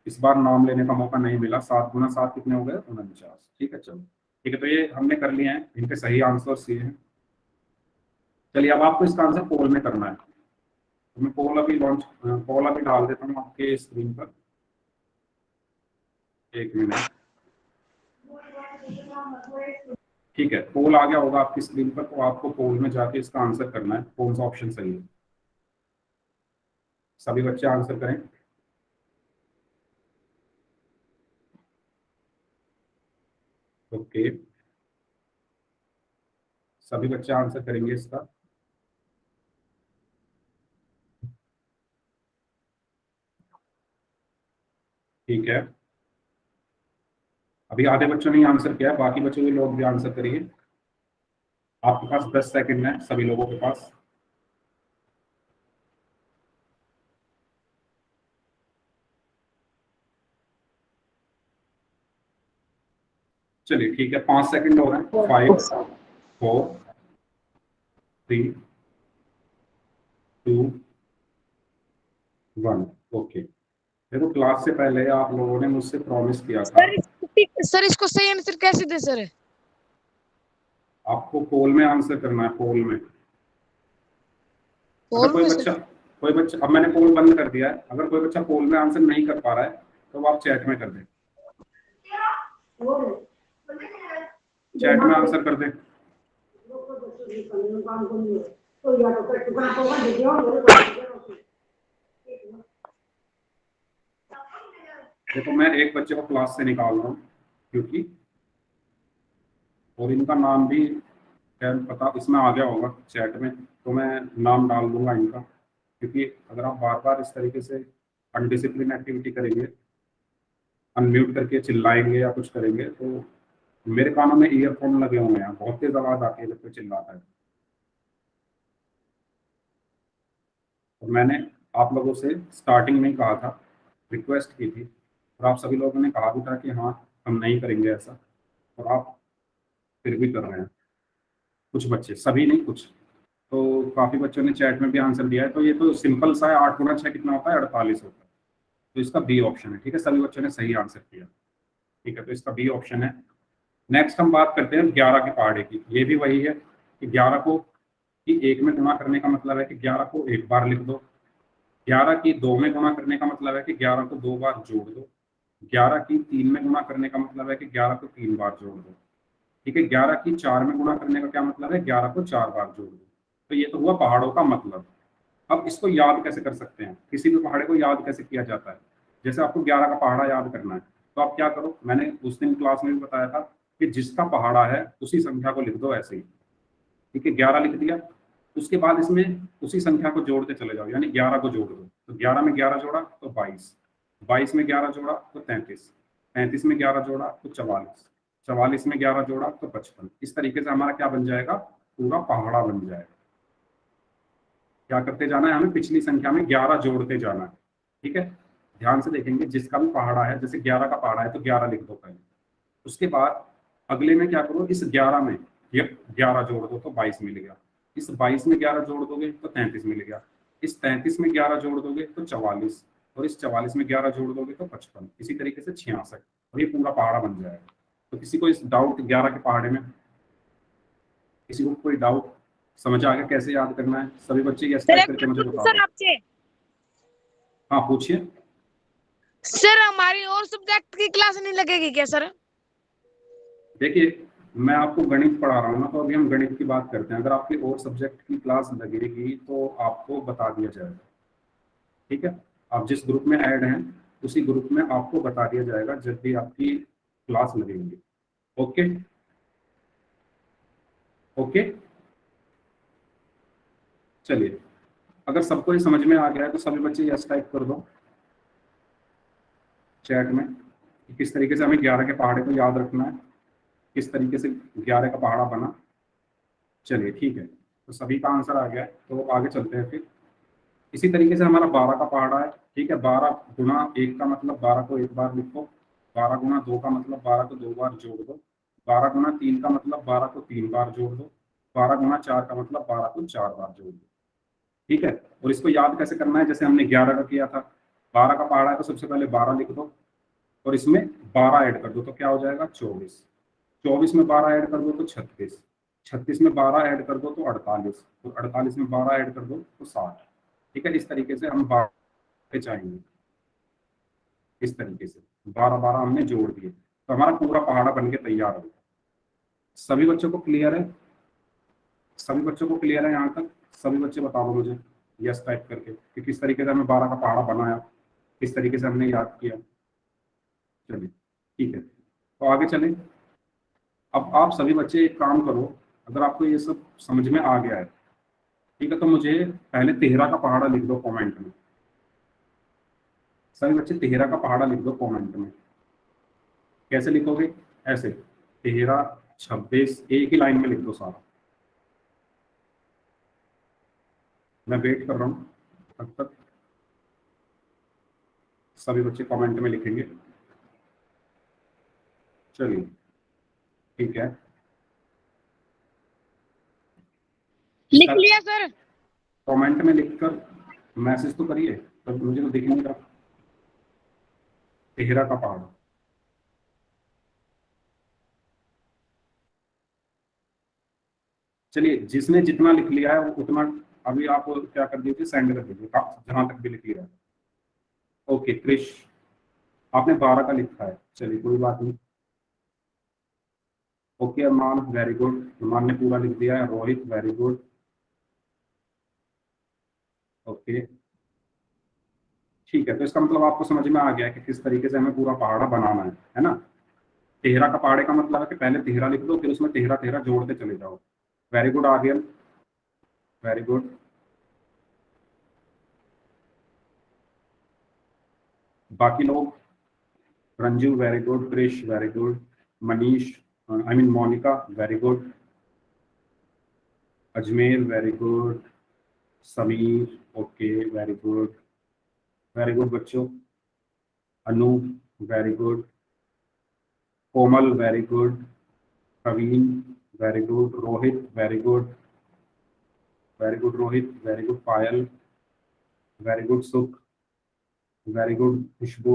इस बार नाम लेने का मौका नहीं मिला। 7 गुना 7 कितने हो गए, 49। ठीक है, चलो ठीक है, तो ये हमने कर लिए हैं, इनके सही आंसर ये हैं। चलिए, अब आपको इसका आंसर पोल में करना है, तो मैं पोल अभी डाल देता हूँ आपके स्क्रीन पर। एक मिनट। ठीक है, पोल आ गया होगा आपकी स्क्रीन पर, तो आपको पोल में जाके इसका आंसर करना है कौन सा ऑप्शन सही है। सभी बच्चे आंसर करें। ओके, सभी बच्चे आंसर करेंगे इसका। ठीक है, अभी आधे बच्चों ने आंसर किया है, बाकी बच्चों के लोग भी आंसर करिए। आपके पास 10 सेकंड है सभी लोगों के पास। चलिए ठीक है, 5 सेकंड हो रहे हैं। 5 4 3 2 1। ओके, देखो क्लास से पहले आप लोगों ने मुझसे प्रॉमिस किया था। सर इसको सही आंसर कैसे दे सर? आपको पोल में आंसर करना है, पोल में। अगर कोई बच्चा, अब मैंने पोल बंद कर दिया है, अगर कोई बच्चा पोल में आंसर नहीं कर पा रहा है तो आप चैट में कर दें, चैट में आंसर कर दें। देखो मैं एक बच्चे को क्लास से निकाल रहा हूँ क्योंकि, और इनका नाम भी पता इसमें आ गया होगा चैट में, तो मैं नाम डाल दूंगा इनका, क्योंकि अगर आप बार बार इस तरीके से अनडिसिप्लिन एक्टिविटी करेंगे, अनम्यूट करके चिल्लाएंगे या कुछ करेंगे, तो मेरे कानों में ईयरफोन लगे हुए हैं, बहुत तेज आवाज आती है जब कोई चिल्लाता है। और मैंने आप लोगों से स्टार्टिंग में ही कहा था, रिक्वेस्ट की थी, और आप सभी लोगों ने कहा भी था कि हाँ हम नहीं करेंगे ऐसा, और आप फिर भी कर रहे हैं। कुछ बच्चे, सभी नहीं कुछ, तो काफ़ी बच्चों ने चैट में भी आंसर दिया है। तो ये तो सिंपल सा है, 8 गुना 6 कितना होता है? 48 होता है। तो इसका बी ऑप्शन है। ठीक है, सभी बच्चों ने सही आंसर किया। ठीक है, तो इसका बी ऑप्शन है। नेक्स्ट हम बात करते हैं 11 के पहाड़े की। ये भी वही है कि 11 को कि 1 में गुणा करने का मतलब है कि 11 को एक बार लिख दो। 11 की 2 में गुणा करने का मतलब है कि 11 को 2 बार जोड़ दो। 11 की 3 में गुणा करने का मतलब है कि 11 को 3 बार जोड़ दो। ठीक है, 11 की 4 में गुणा करने का क्या मतलब है? 11 को 4 बार जोड़ दो। तो ये तो हुआ पहाड़ों का मतलब। अब इसको याद कैसे कर सकते हैं? किसी भी पहाड़े को याद कैसे किया जाता है? जैसे आपको 11 का पहाड़ा याद करना है, तो आप क्या करो, मैंने उस दिन क्लास में भी बताया था कि जिसका पहाड़ा है उसी संख्या को लिख दो ऐसे ही। ठीक है, 11 लिख दिया, उसके बाद इसमें उसी संख्या को जोड़ते चले जाओ, यानी 11 को जोड़ दो। तो 11 में 11 जोड़ा तो 22, 22 में 11 जोड़ा तो 33, 33 में 11 जोड़ा तो 44, 44 में 11 जोड़ा तो 55। इस तरीके से हमारा क्या बन जाएगा? पूरा पहाड़ा बन जाएगा। क्या करते जाना है हमें? पिछली संख्या में 11 जोड़ते जाना है। ठीक है, ध्यान से देखेंगे, जिसका भी पहाड़ा है, जैसे 11 का पहाड़ा है तो 11 लिख दो पहले, उसके बाद अगले में क्या करो, इस 11 में ये 11 जोड़ दो तो 22 मिल गया, इस 22 में 11 जोड़ दोगे तो 33 मिल गया, इस 33 में 11 जोड़ दोगे तो 44, और इस 44 में 11 जोड़ दोगे तो 55, इसी तरीके से 66, और ये पूरा पहाड़ा बन जाएगा। तो किसी को इस डाउट 11 के पहाड़े में, किसी को कोई डाउट समझ आ गया कैसे याद करना है? सभी बच्चे यस टाइप करके मुझे बता सर दो। आपसे, हाँ पूछिए। सर हमारी और सब्जेक्ट की क्लास नहीं लगेगी क्या सर? देखिए, मैं आपको गणित पढ़ा रहा हूँ ना, तो अभी हम गणित की बात करते हैं। अगर आपकी और सब्जेक्ट की क्लास लगेगी तो आपको बता दिया जाएगा। ठीक है, आप जिस ग्रुप में ऐड हैं उसी ग्रुप में आपको बता दिया जाएगा जब भी आपकी क्लास लगेगी। ओके ओके, चलिए, अगर सबको ये समझ में आ गया है तो सभी बच्चे यस टाइप कर दो चैट में कि किस तरीके से हमें 11 के पहाड़े को याद रखना है, किस तरीके से 11 का पहाड़ा बना। चलिए ठीक है, तो सभी का आंसर आ गया है, तो आगे चलते हैं फिर। इसी तरीके से हमारा 12 का पहाड़ा है। ठीक है, 12 गुना 1 का मतलब 12 को एक बार लिखो, 12 गुना 2 का मतलब 12 को 2 बार जोड़ दो, 12 गुना 3 का मतलब 12 को 3 बार जोड़ दो, 12 गुना 4 का मतलब 12 को 4 बार जोड़ दो। ठीक है, और इसको याद कैसे करना है? जैसे हमने 11 का किया था, 12 का पहाड़ा है तो सबसे पहले 12 लिख दो और इसमें 12 ऐड कर दो तो क्या हो जाएगा? 24, 24 में 12 ऐड कर दो तो 36, 36 में 12 ऐड कर दो तो 48, और 48 में 12 ऐड कर दो तो 60। ठीक है, इस तरीके से हम 12 चाहेंगे, इस तरीके से 12 12 हमने जोड़ दिए तो हमारा पूरा पहाड़ा बन के तैयार हो गया। सभी बच्चों को क्लियर है? सभी बच्चों को क्लियर है यहाँ तक? सभी बच्चे बता दो मुझे यस टाइप करके कि किस तरीके से हमने 12 का पहाड़ा बनाया, किस तरीके से हमने याद किया। चलिए ठीक है, तो आगे चलें। अब आप सभी बच्चे एक काम करो, अगर आपको ये सब समझ में आ गया है, ठीक है, तो मुझे पहले 13 का पहाड़ा लिख दो कमेंट में। सभी बच्चे 13 का पहाड़ा लिख दो कमेंट में। कैसे लिखोगे? ऐसे 13, 26 एक ही लाइन में लिख दो सारा। मैं वेट कर रहा हूँ तब तक सभी बच्चे कमेंट में लिखेंगे। चलिए ठीक है, लिख लिया सर। कमेंट में लिखकर मैसेज तो करिए, तब मुझे तो दिख नहीं रहा 13 का पहाड़ा। चलिए जिसने जितना लिख लिया है वो उतना अभी आप क्या कर दीजिए, सेंड कर दीजिए जहां तक भी लिख लिया है। ओके क्रिश, आपने 12 का लिखा है, चलिए कोई बात नहीं। ओके अरमान, वेरी गुड, अरमान ने पूरा लिख दिया है। रोहित वेरी गुड, ओके ठीक है। तो इसका मतलब आपको समझ में आ गया है कि किस तरीके से हमें पूरा पहाड़ा बनाना है ना। 13 का पहाड़े का मतलब है कि पहले 13 लिख दो, फिर उसमें 13 13 जोड़ते चले जाओ। Very good Aryan, very good. बाकी लोग, Ranju very good, Krish very good, Manish I mean Monika very good, Ajmer very good, Sameer okay very good, very good बच्चों। Anoop very good, Komal very good, Praveen very good, Rohit very good, very good Rohit, very good Payal, very good Sukh, very good Khushboo.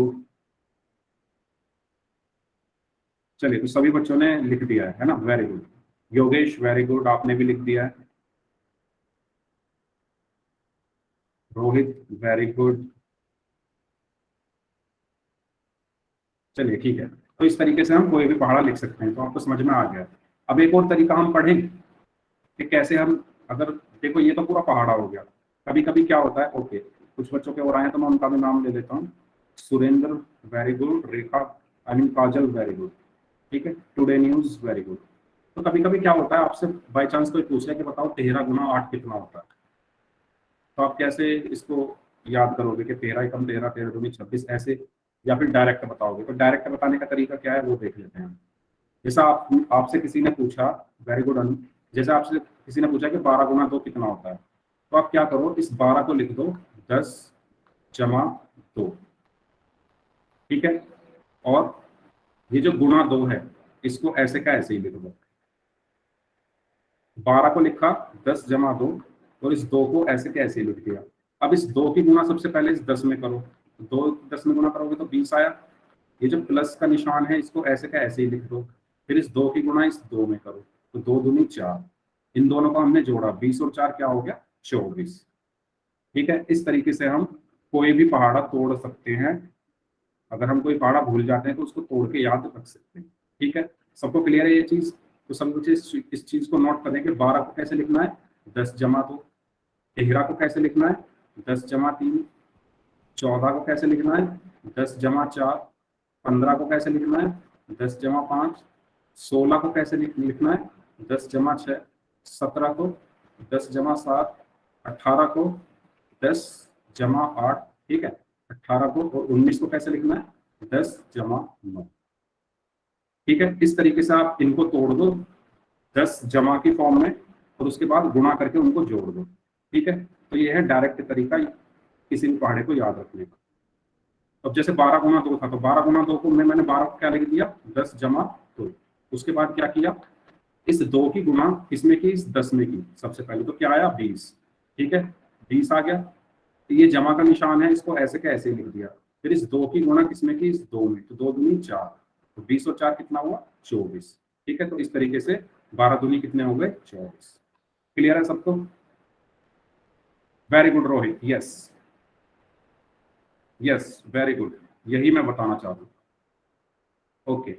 चलिए तो सभी बच्चों ने लिख दिया है ना, very good. Yogesh very good, आपने भी लिख दिया है। Rohit very good. चलिए ठीक है, तो इस तरीके से हम कोई भी पहाड़ा लिख सकते हैं, तो आपको समझ में आ गया। अब एक और तरीका हम पढ़ें कि कैसे हम, अगर देखो ये तो पूरा पहाड़ा हो गया, कभी कभी क्या होता है, ओके कुछ बच्चों के और आए तो मैं उनका भी नाम ले लेता हूँ। Surendra very good, Rekha I mean Kajal very good, ठीक है, टुडे न्यूज वेरी गुड। तो कभी कभी क्या होता है, आपसे बाई चांस कोई पूछ रहा है कि बताओ 13 गुना 8 कितना होता है, तो आप कैसे इसको याद करोगे कि 13 एकम 13, 13 दूनी 26 ऐसे, या फिर डायरेक्ट बताओगे? तो डायरेक्ट बताने का तरीका क्या है वो देख लेते हैं। जैसा आपसे किसी ने पूछा, वेरी गुड अनु, जैसे आपसे किसी ने पूछा कि 12 गुना 2 कितना होता है, तो आप क्या करो, इस 12 को लिख दो 10 जमा 2, ठीक है, और ये जो गुणा 2 है इसको ऐसे का ऐसे ही लिख दो। 12 को लिखा 10 जमा 2 और इस 2 को ऐसे के ऐसे ही लिख दिया। अब इस 2 की गुणा सबसे पहले इस 10 में करो, 2 10 में गुणा करोगे तो 20 आया। ये जो प्लस का निशान है इसको ऐसे का ऐसे ही लिख दो, फिर इस 2 की गुणा इस 2 में करो, तो 2 दूनी 4, इन दोनों को हमने जोड़ा, 20 और 4 क्या हो गया, 24, ठीक है। इस तरीके से हम कोई भी पहाड़ा तोड़ सकते हैं। अगर हम कोई पहाड़ा भूल जाते हैं तो उसको तोड़ के याद रख सकते हैं, ठीक है। सबको क्लियर है ये चीज? तो सब कुछ इस चीज को नोट करें कि 12 को कैसे लिखना है, 10 जमा 2, 13 को कैसे लिखना है, 10 जमा 3, 14 को कैसे लिखना है, 10 जमा 4, 15 को कैसे लिखना है, 10 जमा 5, 16 को कैसे लिखना है, 10 जमा 6, 17 को 10 जमा 7, 18 को 10 जमा 8, ठीक है, 18 को, और 19 को कैसे लिखना है, 10 जमा 9, ठीक है। इस तरीके से आप इनको तोड़ दो 10 जमा की फॉर्म में और उसके बाद गुणा करके उनको जोड़ दो, ठीक है। तो ये है डायरेक्ट तरीका किसी भी पहाड़े को याद रखने का। अब जैसे 12 गुना 2 था, तो 12 गुना 2 को मैंने 12 को क्या लिख दिया, 10 जमा 2। उसके बाद क्या किया, इस 2 की गुणा किसमें की, इस 10 में की सबसे पहले, तो क्या आया 20, ठीक है, 20 आ गया। तो ये जमा का निशान है, इसको ऐसे का ऐसे लिख दिया, फिर इस 2 की गुणा किसमें की, इस 2 में, तो 2 दूनी 4, तो 20 और 4 कितना हुआ, 24, ठीक है। तो इस तरीके से 12 दूनी कितने हो गए, 24। क्लियर है सबको? Very good Rohit, yes yes very good, यही मैं बताना चाहता हूँ। ओके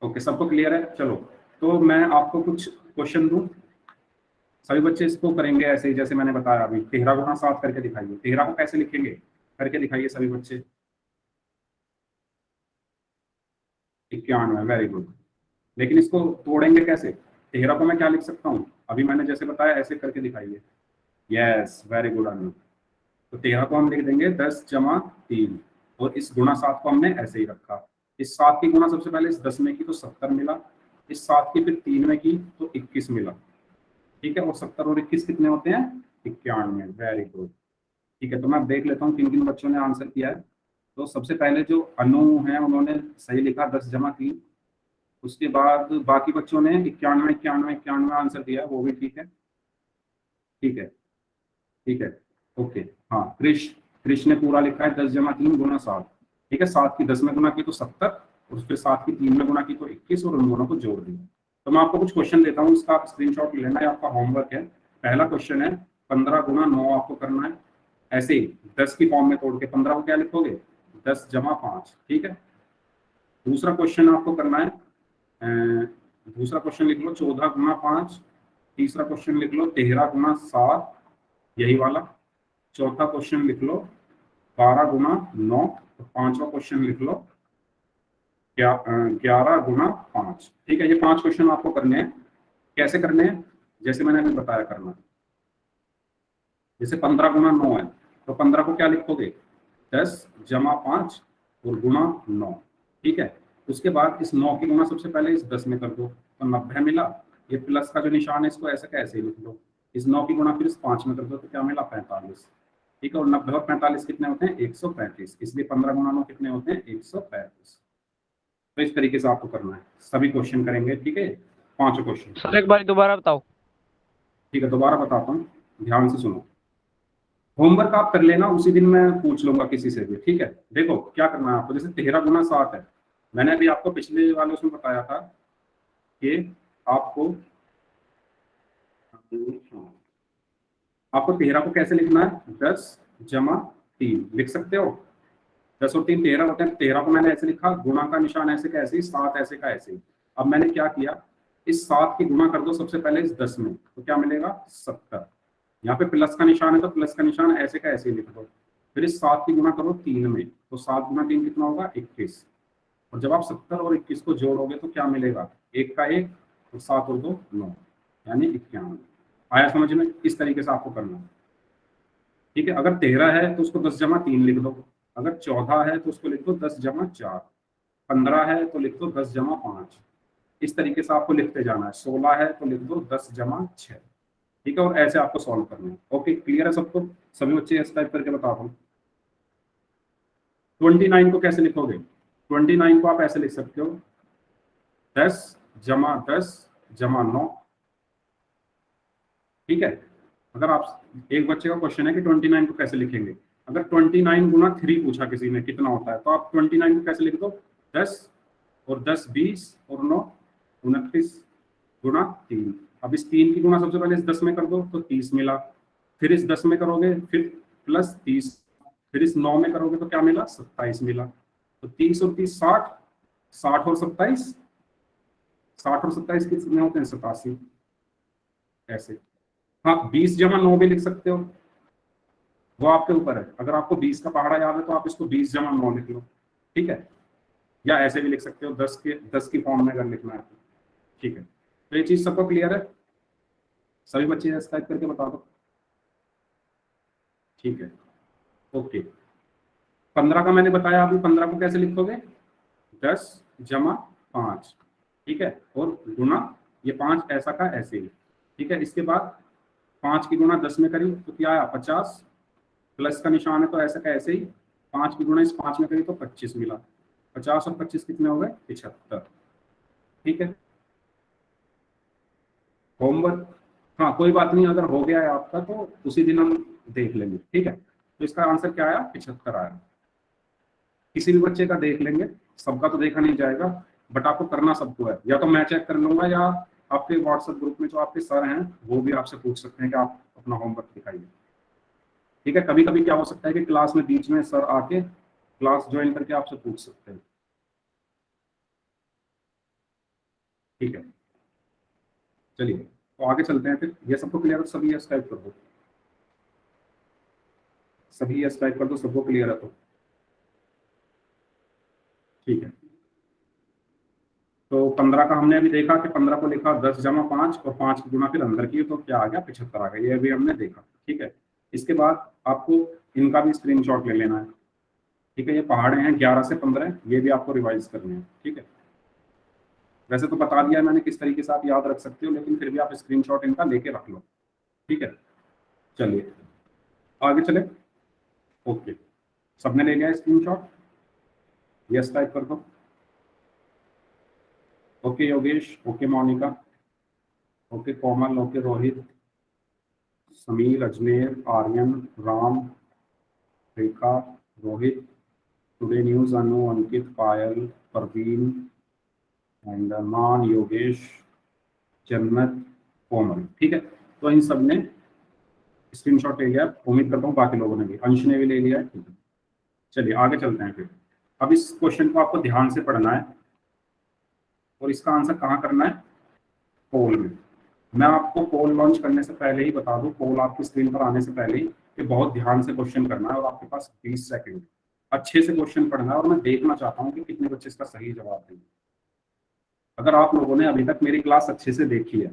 ओके, सबको क्लियर है? चलो, तो मैं आपको कुछ क्वेश्चन दूं, सभी बच्चे इसको करेंगे ऐसे ही जैसे मैंने बताया अभी। 13 गुना 7 करके दिखाइए। 13 को कैसे लिखेंगे करके दिखाइए सभी बच्चे। 91, वेरी गुड। लेकिन इसको तोड़ेंगे कैसे? 13 को मैं क्या लिख सकता हूँ? अभी मैंने जैसे बताया ऐसे करके दिखाइए। यस, वेरी गुड अनु। तो 13 को हम लिख देंगे 10 जमा 3, और इस गुणा 7 को हमने ऐसे ही रखा। इस 7 की गुणा सबसे पहले इस 10 में की तो 70 मिला, इस 7 की फिर 3 में की तो 21 मिला। ठीक है, और 70 और 21 कितने होते हैं? 91। Very good. ठीक है, तो मैं देख लेता हूँ किन किन बच्चों ने आंसर किया है। तो सबसे पहले जो अनु है उन्होंने सही लिखा 10 जमा 3। उसके बाद बाकी बच्चों ने 91 91 91 आंसर दिया है, वो भी ठीक है। ठीक है, ठीक है, ओके। हाँ, कृष ने पूरा लिखा है 10 जमा 3 गुना 7। ठीक है, 7 की 10 में गुना की तो 70, और फिर 7 की 3 में गुना की तो 21, और उन दोनों को जोड़ दिया। तो मैं आपको कुछ क्वेश्चन देता हूँ, इसका आप स्क्रीनशॉट ले लेना, ये आपका होमवर्क है। पहला क्वेश्चन है 15 गुना 9 आपको करना है। ऐसे ही 10 की फॉर्म में तोड़ के 15 को क्या लिखोगे? 10 जमा 5। ठीक है। दूसरा क्वेश्चन आपको करना है, दूसरा क्वेश्चन लिख लो 14 गुना 5। तीसरा क्वेश्चन लिख लो 13 गुना 7, यही वाला। चौथा क्वेश्चन लिख लो 12 गुना 9। और पांचवा क्वेश्चन लिख लो 11 गुना 5। ठीक है, ये 5 क्वेश्चन आपको करने हैं। कैसे करने हैं? जैसे मैंने अभी बताया करना। जैसे 15 गुना 9 है, तो 15 को क्या लिखोगे? 10 जमा 5 और गुणा 9। ठीक है, उसके बाद इस 9 की गुणा सबसे पहले इस 10 में कर दो तो 90 मिला। ये प्लस का जो निशान है इसको ऐसे कैसे लिख लो। इस 9 की गुणा फिर इस 5 में कर दो तो क्या मिला? 45। ठीक है, और 90 और 45 कितने होते हैं? 135। इसलिए 15 गुना 9 कितने होते हैं? 135। तो इस तरीके से आपको करना है, सभी क्वेश्चन करेंगे। ठीक है, 5 क्वेश्चन। सर एक बार दोबारा बताओ। ठीक है, दोबारा बताता हूँ, ध्यान से सुनो। होमवर्क आप कर लेना, उसी दिन मैं पूछ लूंगा किसी से भी। ठीक है, देखो क्या करना है आपको। जैसे 13 गुना 7 है, मैंने अभी आपको पिछले वाले उसमें बताया था कि आपको 13 को कैसे लिखना है? 10 जमा 3 लिख सकते हो। 10 और 3 13 होते हैं। 13 को मैंने ऐसे लिखा, गुणा का निशान ऐसे का ऐसे ही, 7 ऐसे का ऐसे ही। अब मैंने क्या किया, इस 7 की गुणा कर दो सबसे पहले इस 10 में, तो क्या मिलेगा? 70। यहाँ पे प्लस का निशान है तो प्लस का निशान ऐसे का ऐसे ही लिख दो। फिर इस 7 की गुणा करो 3 में, तो 7 गुना 3 कितना होगा? 21। और जब आप 70 और 21 को जोड़ोगे तो क्या मिलेगा? 1 का 1 और 7 और 2 9, यानी 51। आया समझ में? इस तरीके से आपको करना है। ठीक है, अगर 13 है तो उसको 10 जमा 3 लिख दो। अगर 14 है तो उसको लिख दो 10 जमा 4। 15 है तो लिख दो 10 जमा 5। इस तरीके से आपको लिखते जाना है। 16 है तो लिख दो 10 जमा 6। ठीक है, और ऐसे आपको सॉल्व करना है। ओके, क्लियर है सबको? सभी बच्चे इस टाइप करके बता दो। 29 को कैसे लिखोगे? 29 को आप ऐसे लिख सकते हो 10 जमा 10 जमा 9। ठीक है, अगर आप, एक बच्चे का क्वेश्चन है कि 29 को कैसे लिखेंगे। अगर 29 गुना 3 पूछा किसी ने कितना होता है, तो आप 29 को कैसे लिख दो? 10 और 10 20 और 9 29 गुना 3। अब इस 3 की गुणा सबसे पहले इस 10 में कर दो तो 30 मिला। फिर इस 10 में करोगे फिर प्लस 30, फिर इस 9 में करोगे तो क्या मिला? 27 मिला। तो 30 और 30 60, 60 और 27, 60 और 27 कितने होते हैं? 87। ऐसे। हाँ, 20 जमा 9 भी लिख सकते हो, वो आपके ऊपर है। अगर आपको 20 का पहाड़ा याद है तो आप इसको 20 जमा 9 लिख लो। ठीक है, या ऐसे भी लिख सकते हो 10 की फॉर्म में अगर लिखना है तो। ठीक है, तो ये चीज सबको क्लियर है? सभी बच्चे टाइप करके बता दो। ठीक है, ओके। 15 का मैंने बताया, अभी 15 को कैसे लिखोगे? 10 जमा 5। ठीक है, और गुना ये 5 ऐसा का ऐसे ही। ठीक है, इसके बाद 5 की गुणा 10 में करी तो क्या आया? 50। प्लस का निशान है तो ऐसा का ऐसे ही। 5 की गुणा इस 5 में करी तो 25 मिला। 50 और 25 कितने हो गए? 75। ठीक है, होमवर्क, हाँ कोई बात नहीं, अगर हो गया है आपका तो उसी दिन हम देख लेंगे। ठीक है, तो इसका आंसर क्या आया? 75 आया। किसी भी बच्चे का देख लेंगे, सबका तो देखा नहीं जाएगा, बट आपको करना सबको है। या तो मैं चेक कर लूंगा, या आपके व्हाट्सएप ग्रुप में जो आपके सर हैं वो भी आपसे पूछ सकते हैं कि आप अपना होमवर्क दिखाइए। ठीक है, कभी कभी क्या हो सकता है कि क्लास में बीच में सर आके क्लास ज्वाइन करके आपसे पूछ सकते हैं। ठीक है, चलिए तो आगे चलते हैं फिर। ये सबको क्लियर है? सभी यस टाइप कर दो, सभी यस टाइप कर दो, सबको क्लियर है तो ठीक है। तो 15 का हमने अभी देखा कि 15 को लिखा 10 जमा 5 और 5 की गुणा फिर अंदर की, तो क्या आ गया 75 आ गया, ये अभी हमने देखा। ठीक है, इसके बाद आपको इनका भी स्क्रीनशॉट ले लेना है। ठीक है, ये पहाड़े हैं 11 से 15, ये भी आपको रिवाइज करने हैं। ठीक है, वैसे तो बता दिया है मैंने किस तरीके से आप याद रख सकते हो, लेकिन फिर भी आप स्क्रीनशॉट इनका लेके रख लो। ठीक है, चलिए आगे चले। ओके, सबने ले लिया स्क्रीनशॉट? यस टाइप कर दो। Okay Yogesh, okay Monika, okay Komal, okay Rohit, Sameer, Ajmer, Aryan, Ram, Rekha, Rohit, today news, Anu, Ankit, Payal, Parveen and Maan, Yogesh, जन्नत, कोमल। ठीक है, तो इन सब ने स्क्रीनशॉट ले लिया, उम्मीद करता हूँ बाकी लोगों ने भी, अंश ने भी ले लिया है। ठीक है, चलिए आगे चलते हैं फिर। अब इस क्वेश्चन को आपको ध्यान से पढ़ना है और इसका आंसर कहाँ करना है? पोल में। मैं आपको पोल लॉन्च करने से पहले ही बता दूं, पोल आपकी स्क्रीन पर आने से पहले ही, कि बहुत ध्यान से क्वेश्चन करना है और आपके पास 20 सेकंड अच्छे से क्वेश्चन पढ़ना है, और मैं देखना चाहता हूं कि कितने बच्चे इसका सही जवाब देंगे। अगर आप लोगों ने अभी तक मेरी क्लास अच्छे से देखी है,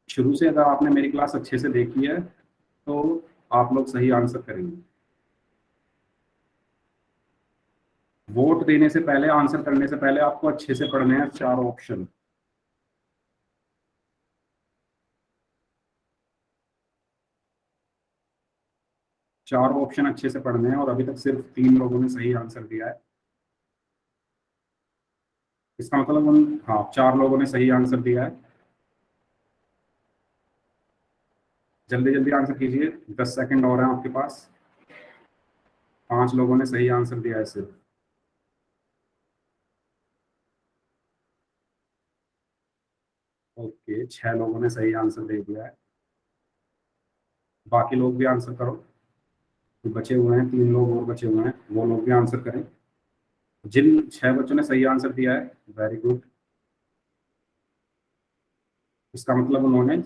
शुरू से अगर आपने मेरी क्लास अच्छे से देखी है, तो आप लोग सही आंसर करेंगे। वोट देने से पहले, आंसर करने से पहले आपको अच्छे से पढ़ने हैं 4 ऑप्शन। चारों ऑप्शन अच्छे से पढ़ने हैं, और अभी तक सिर्फ 3 लोगों ने सही आंसर दिया है। इसका मतलब हाँ 4 लोगों ने सही आंसर दिया है। जल्दी जल्दी आंसर कीजिए, 10 सेकंड और हैं आपके पास। 5 लोगों ने सही आंसर दिया है सिर्फ। ओके, 6 लोगों ने सही आंसर दे दिया है। बाकी लोग भी आंसर करो, तो बचे हुए हैं 3 लोग और बचे हुए हैं, वो लोग भी आंसर करें। जिन 6 बच्चों ने सही आंसर दिया है, वेरी गुड। इसका मतलब उन्होंने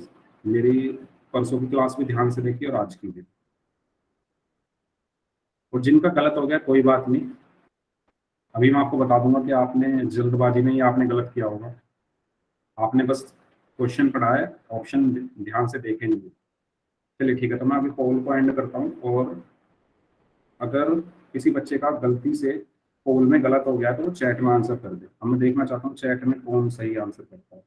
मेरी परसों की क्लास भी ध्यान से देखी और आज की भी। और जिनका गलत हो गया कोई बात नहीं, अभी मैं आपको बता दूंगा कि आपने जल्दबाजी में ही आपने गलत किया होगा। आपने बस क्वेश्चन पढ़ा है, ऑप्शन ध्यान से देखे नहीं। चलिए ठीक है, तो मैं अभी पोल को एंड करता हूँ, और अगर किसी बच्चे का गलती से पोल में गलत हो गया तो वो चैट में आंसर कर दे। अब मैं देखना चाहता हूँ चैट में कौन सही आंसर करता है।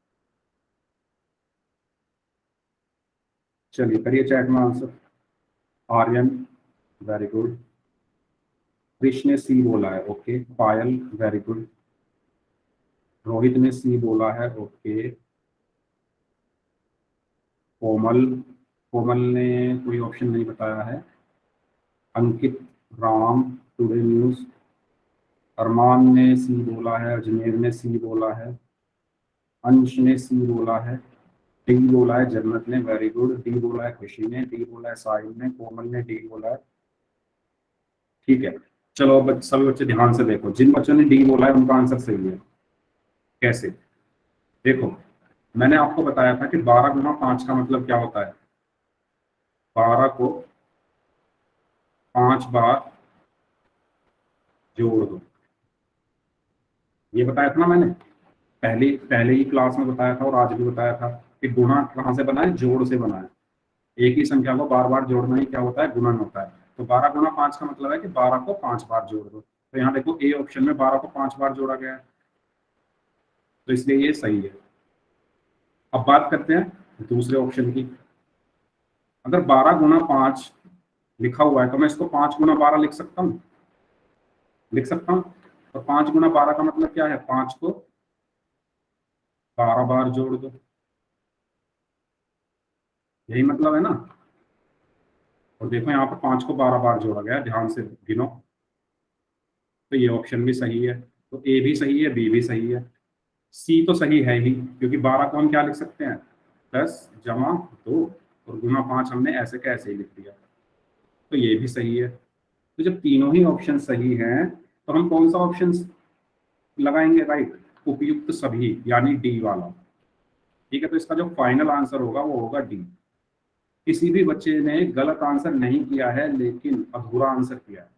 चलिए करिए चैट में answer. Aryan, very good. Krish ने सी बोला है, okay. Payal, very good. Rohit ने सी बोला है, ओके। कोमल, कोमल ने कोई ऑप्शन नहीं बताया है। अंकित, राम, टुडे न्यूज। अरमान ने सी बोला है, अजमेर ने सी बोला है, अंश ने सी बोला है, डी बोला है जन्नत ने, वेरी गुड। डी बोला है खुशी ने, डी बोला है साहिल ने, कोमल ने डी बोला है। ठीक है, चलो अब सभी बच्चे ध्यान से देखो, जिन बच्चों ने डी बोला है उनका आंसर सही है। कैसे? देखो, मैंने आपको बताया था कि 12 गुना 5 का मतलब क्या होता है। 12 को 5 बार जोड़ दो, ये बताया था ना मैंने, पहले ही क्लास में बताया था और आज भी बताया था कि गुणा कहाँ से बना है? जोड़ से बना है। एक ही संख्या को बार बार जोड़ना ही क्या होता है? गुणन होता है। तो 12 गुना 5 का मतलब है कि 12 को 5 बार जोड़ दो। तो यहाँ देखो ए ऑप्शन में 12 को 5 बार जोड़ा गया है, तो इसलिए ये सही है। अब बात करते हैं दूसरे ऑप्शन की। अगर 12 गुना 5 लिखा हुआ है तो मैं इसको 5 गुना 12 लिख सकता हूँ, लिख सकता हूँ। तो 5 गुना 12 का मतलब क्या है? 5 को 12 बार जोड़ दो, यही मतलब है ना। और देखो यहाँ पर 5 को 12 बार जोड़ा गया है, ध्यान से गिनो। तो ये ऑप्शन भी सही है, तो ए भी सही है, बी भी सही है, सी तो सही है ही, क्योंकि 12 को हम क्या लिख सकते हैं? 10 जमा 2 और गुना 5 हमने ऐसे का ऐसे ही लिख दिया, तो ये भी सही है। तो जब तीनों ही ऑप्शन सही हैं तो हम कौन सा ऑप्शन लगाएंगे? राइट, उपयुक्त सभी यानी डी वाला। ठीक है, तो इसका जो फाइनल आंसर होगा वो होगा डी। किसी भी बच्चे ने गलत आंसर नहीं किया है लेकिन अधूरा आंसर किया है।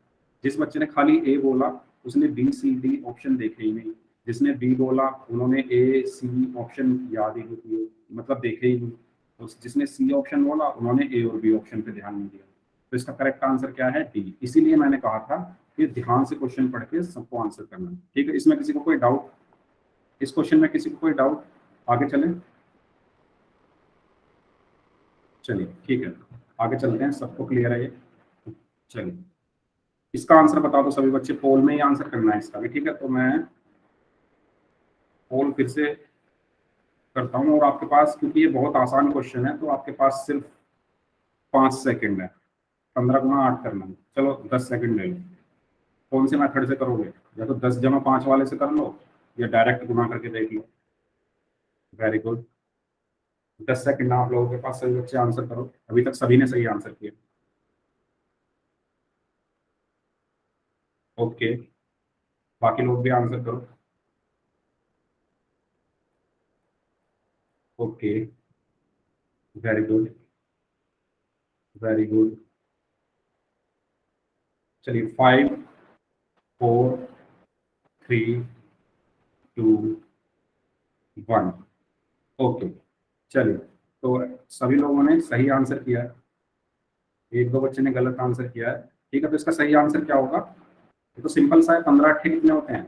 जिस बच्चे ने खाली ए बोला उसने बी सी डी ऑप्शन देखे ही नहीं, जिसने बी बोला उन्होंने ए सी ऑप्शन याद ही नहीं किए, मतलब देखे ही नहीं, तो जिसने सी ऑप्शन बोला उन्होंने ए और बी ऑप्शन पे ध्यान नहीं दिया। तो इसका करेक्ट आंसर क्या है? डी। इसीलिए मैंने कहा था कि ध्यान से क्वेश्चन पढ़ के सबको आंसर करना है। ठीक है, इसमें किसी को कोई डाउट? इस क्वेश्चन में किसी को कोई डाउट? आगे चलें, चलिए ठीक है आगे चलते हैं, सबको क्लियर है ये? चलिए इसका आंसर बता दो सभी बच्चे, पोल में ही आंसर करना है इसका भी। ठीक है, तो मैं पोल फिर से करता हूँ और आपके पास, क्योंकि ये बहुत आसान क्वेश्चन है, तो आपके पास सिर्फ 5 सेकंड है। 15 गुना 8 करना है, चलो 10 सेकंड ले लो। कौन से मेथड से करोगे? या तो 10 जमा 5 वाले से कर लो या डायरेक्ट गुना करके देख लो। वेरी गुड, 10 सेकंड आप लोगों के पास, सभी बच्चे आंसर करो। अभी तक सभी ने सही आंसर किया। ओके, बाकी लोग भी आंसर करो। Okay, very good very good. चलिए 5 4 3 2 1। ओके, चलिए तो सभी लोगों ने सही आंसर किया है, एक दो बच्चे ने गलत आंसर किया है। ठीक है, तो इसका सही आंसर क्या होगा? ये तो सिंपल सा है, 15 अट्ठे कितने होते हैं?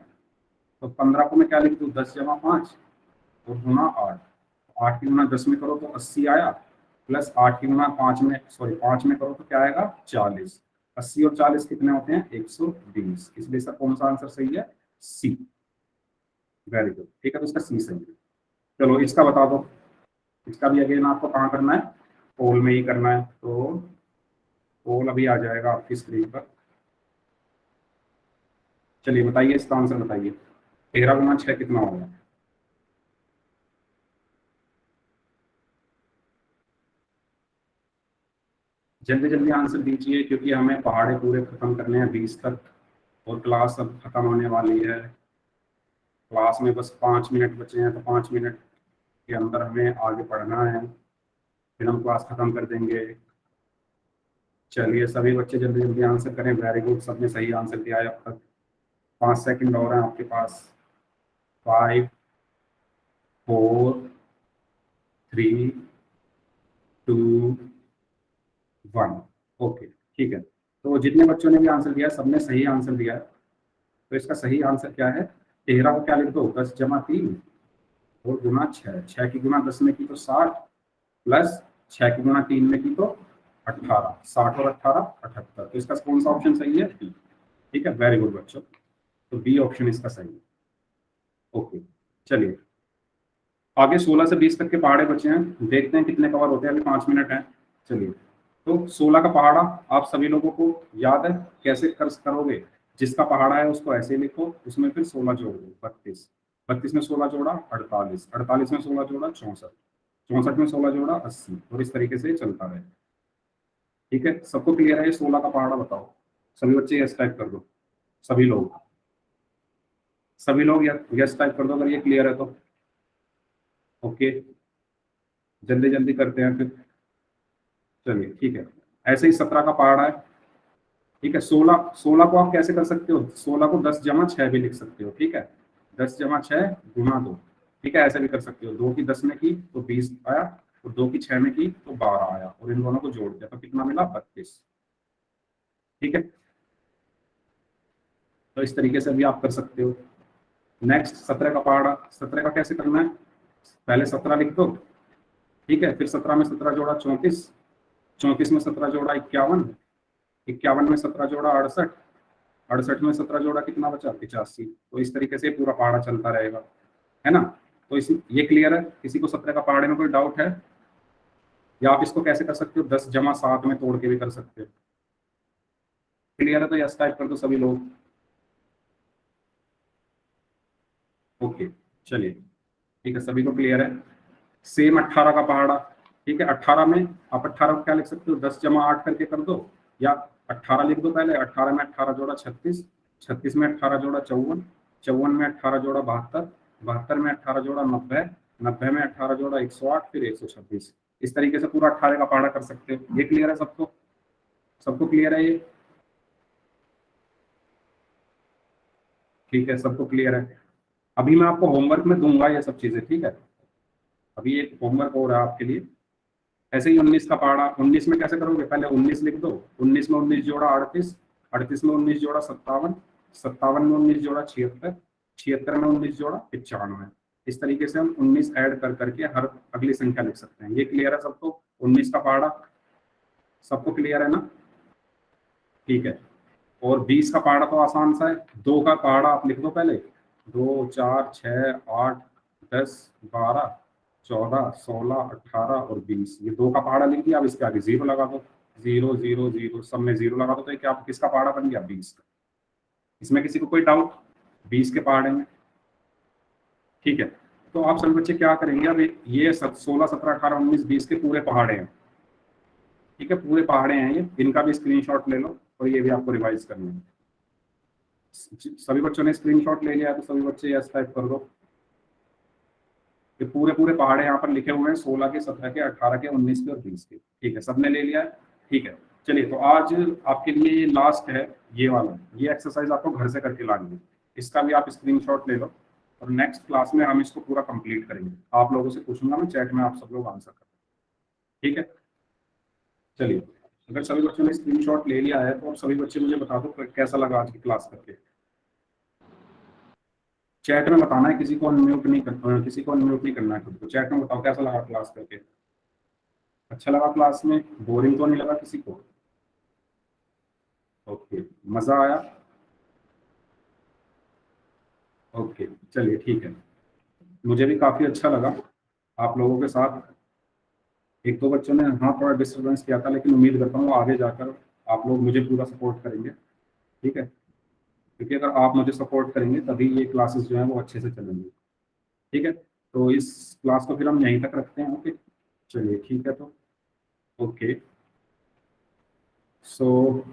तो 15 को मैं क्या लिख दूँ? 10 जमा 5 और गुना 8। 8 की गुना 10 में करो तो 80 आया, प्लस 8 की गुना 5 में, सॉरी 5 में करो तो क्या आएगा? 40। 80 और 40 कितने होते हैं? 120। इसलिए इसका कौन सा आंसर सही है? सी। वेरी गुड, ठीक है, तो इसका सी सही है। चलो इसका बता दो, इसका भी अगेन आपको कहाँ करना है? पोल में ही करना है। तो पोल अभी आ जाएगा आपकी स्क्रीन पर। चलिए बताइए इसका आंसर बताइए। 13 गुना 6 कितना होगा? जल्दी जल्दी आंसर दीजिए, क्योंकि हमें पहाड़े पूरे खत्म करने हैं 20 तक और क्लास अब खत्म होने वाली है। क्लास में बस 5 मिनट बचे हैं, तो 5 मिनट के अंदर हमें आगे पढ़ना है, फिर हम क्लास खत्म कर देंगे। चलिए सभी बच्चे जल्दी जल्दी आंसर करें। वेरी गुड, सबने सही आंसर दिया है अब तक। 5 सेकंड और हैं आपके पास। 5 4 3 2 1। ओके ठीक है, तो जितने बच्चों ने भी आंसर दिया सबने सही आंसर दिया है। तो इसका सही आंसर क्या है? 13 को क्या लिख दो? 10 जमा 3 और गुना 6। 6 की गुना 10 में की तो 60, प्लस 6 की गुना 3 में की तो 18। 60 और 18 78। तो इसका कौन सा ऑप्शन सही है? बी। ठीक है, वेरी गुड बच्चों, तो बी ऑप्शन इसका सही है। ओके, चलिए आगे 16 से 20 तक के पहाड़े बचे हैं, देखते हैं कितने कवर होते हैं। अभी 5 मिनट है। चलिए, तो 16 का पहाड़ा आप सभी लोगों को याद है कैसे करोगे? जिसका पहाड़ा है उसको ऐसे लिखो, उसमें फिर 16 जोड़ दो, 32। 32 में 16 जोड़ा 48, 48 में 16 जोड़ा 64, 64 में 16 जोड़ा 80, और इस तरीके से चलता रहे। ठीक है, सबको क्लियर है? 16 का पहाड़ा बताओ सभी बच्चे, यस टाइप कर दो। सभी लोग यस टाइप कर दो अगर ये क्लियर है तो। ओके, जल्दी जल्दी करते हैं फिर। चलिए ठीक है, ऐसे ही 17 का पहाड़ा है। ठीक है, 16 को आप कैसे कर सकते हो? 16 को 10 जमा 6 भी लिख सकते हो। ठीक है, 10 जमा 6 गुना 2। ठीक है, ऐसे भी कर सकते हो। 2 की 10 में की तो 20 आया, और 2 की 6 में की तो 12 आया, और इन दोनों को जोड़ दिया तो कितना मिला? 32। ठीक है, तो इस तरीके से भी आप कर सकते हो। नेक्स्ट 17 का पहाड़ा। 17 का कैसे करना है? पहले 17 लिख दो। ठीक है, फिर 17 में 17 जोड़ा 34, 34 में 17 जोड़ा 51, 51 में 17 जोड़ा 68, 68 में 17 जोड़ा कितना बचा? 85। तो इस तरीके से पूरा पहाड़ा चलता रहेगा, है ना? तो ये क्लियर है? किसी को 17 का पहाड़े में कोई डाउट है? या आप इसको कैसे कर सकते हो? 10 जमा 7 में तोड़ के भी कर सकते हो। क्लियर है तो यस टाइप कर दो सभी लोग। ओके, चलिए ठीक है, सभी को क्लियर है? सेम 18 का पहाड़ा। ठीक है, 18 में आप 18 को क्या लिख सकते हो? 10 जमा 8 करके कर दो, या 18 लिख दो पहले। 18 में 18 जोड़ा 36, 36 में 18 जोड़ा 54, 54 में 18 जोड़ा 72, 72 में 18 जोड़ा 90, 90 में 18 जोड़ा 108, फिर 126। इस तरीके से पूरा 18 का पहाड़ा कर सकते हो। ये क्लियर है सबको? सबको क्लियर है ये? ठीक है, सबको क्लियर है। अभी मैं आपको होमवर्क में दूंगा ये सब चीजें, ठीक है? अभी एक होमवर्क हो रहा है आपके लिए। ऐसे ही 19 का पहाड़ा, 19 में कैसे करोगे? पहले 19 लिख दो, 19 में 19 जोड़ा 38, 38 में 19 जोड़ा 57, 57 में 19 जोड़ा 76, 76 में 19 जोड़ा 95। इस तरीके से हम 19 ऐड कर करके हर अगली संख्या लिख सकते हैं। ये क्लियर है सबको? 19 का पहाड़ा सबको क्लियर है ना? ठीक है। और 20 का पहाड़ा तो आसान सा है। 2 का पहाड़ा आप लिख दो पहले, 2, 4, 6, 8, 10, 12, 14, 16, 18 और 20। ये 2 का पहाड़ा लिख दिया। अब इसके आगे 0 लगा दो, 0, 0, 0, सब में 0 लगा दो। तो ये क्या, किसका पहाड़ा बन गया? 20 का। इसमें किसी को कोई डाउट 20 के पहाड़े में? ठीक है। तो आप सभी बच्चे क्या करेंगे, अब ये 16, 17, 18, 19, 20 के पूरे पहाड़े हैं, ठीक है? पूरे पहाड़े हैं ये, इनका भी स्क्रीनशॉट ले लो और ये भी आपको रिवाइज करना है। सभी बच्चों ने स्क्रीनशॉट ले लिया है तो सभी बच्चे यस टाइप कर दो। ये पूरे पूरे पहाड़े यहाँ पर लिखे हुए हैं, 16 के, 17 के, 18 के, 19 के और 20 के। ठीक है, सबने ले लिया है? ठीक है, चलिए। तो आज आपके लिए ये लास्ट है, ये वाला। ये एक्सरसाइज आपको घर से करके लानी है। इसका भी आप स्क्रीनशॉट ले लो और नेक्स्ट क्लास में हम इसको पूरा कंप्लीट करेंगे। आप लोगों से पूछूंगा मैं चैट में, आप सब लोग आंसर करें, ठीक है? चलिए, अगर सभी बच्चों ने स्क्रीनशॉट ले लिया है तो अब सभी बच्चे मुझे बता दो कैसा लगा आज की क्लास करके। चैट में बताना है, किसी को अनम्यूट नहीं करना है खुद को। चैट में बताओ कैसा लगा क्लास करके। अच्छा लगा क्लास में? बोरिंग तो नहीं लगा किसी को? ओके, मजा आया? ओके, चलिए ठीक है। मुझे भी काफी अच्छा लगा आप लोगों के साथ। एक दो बच्चों ने हाँ थोड़ा डिस्टर्बेंस किया था, लेकिन उम्मीद करता हूँ आगे जाकर आप लोग मुझे पूरा सपोर्ट करेंगे, ठीक है? क्योंकि अगर आप मुझे सपोर्ट करेंगे तभी ये क्लासेस जो हैं वो अच्छे से चलेंगी, ठीक है? तो इस क्लास को फिर हम यहीं तक रखते हैं। ओके, चलिए ठीक है। तो ओके, सो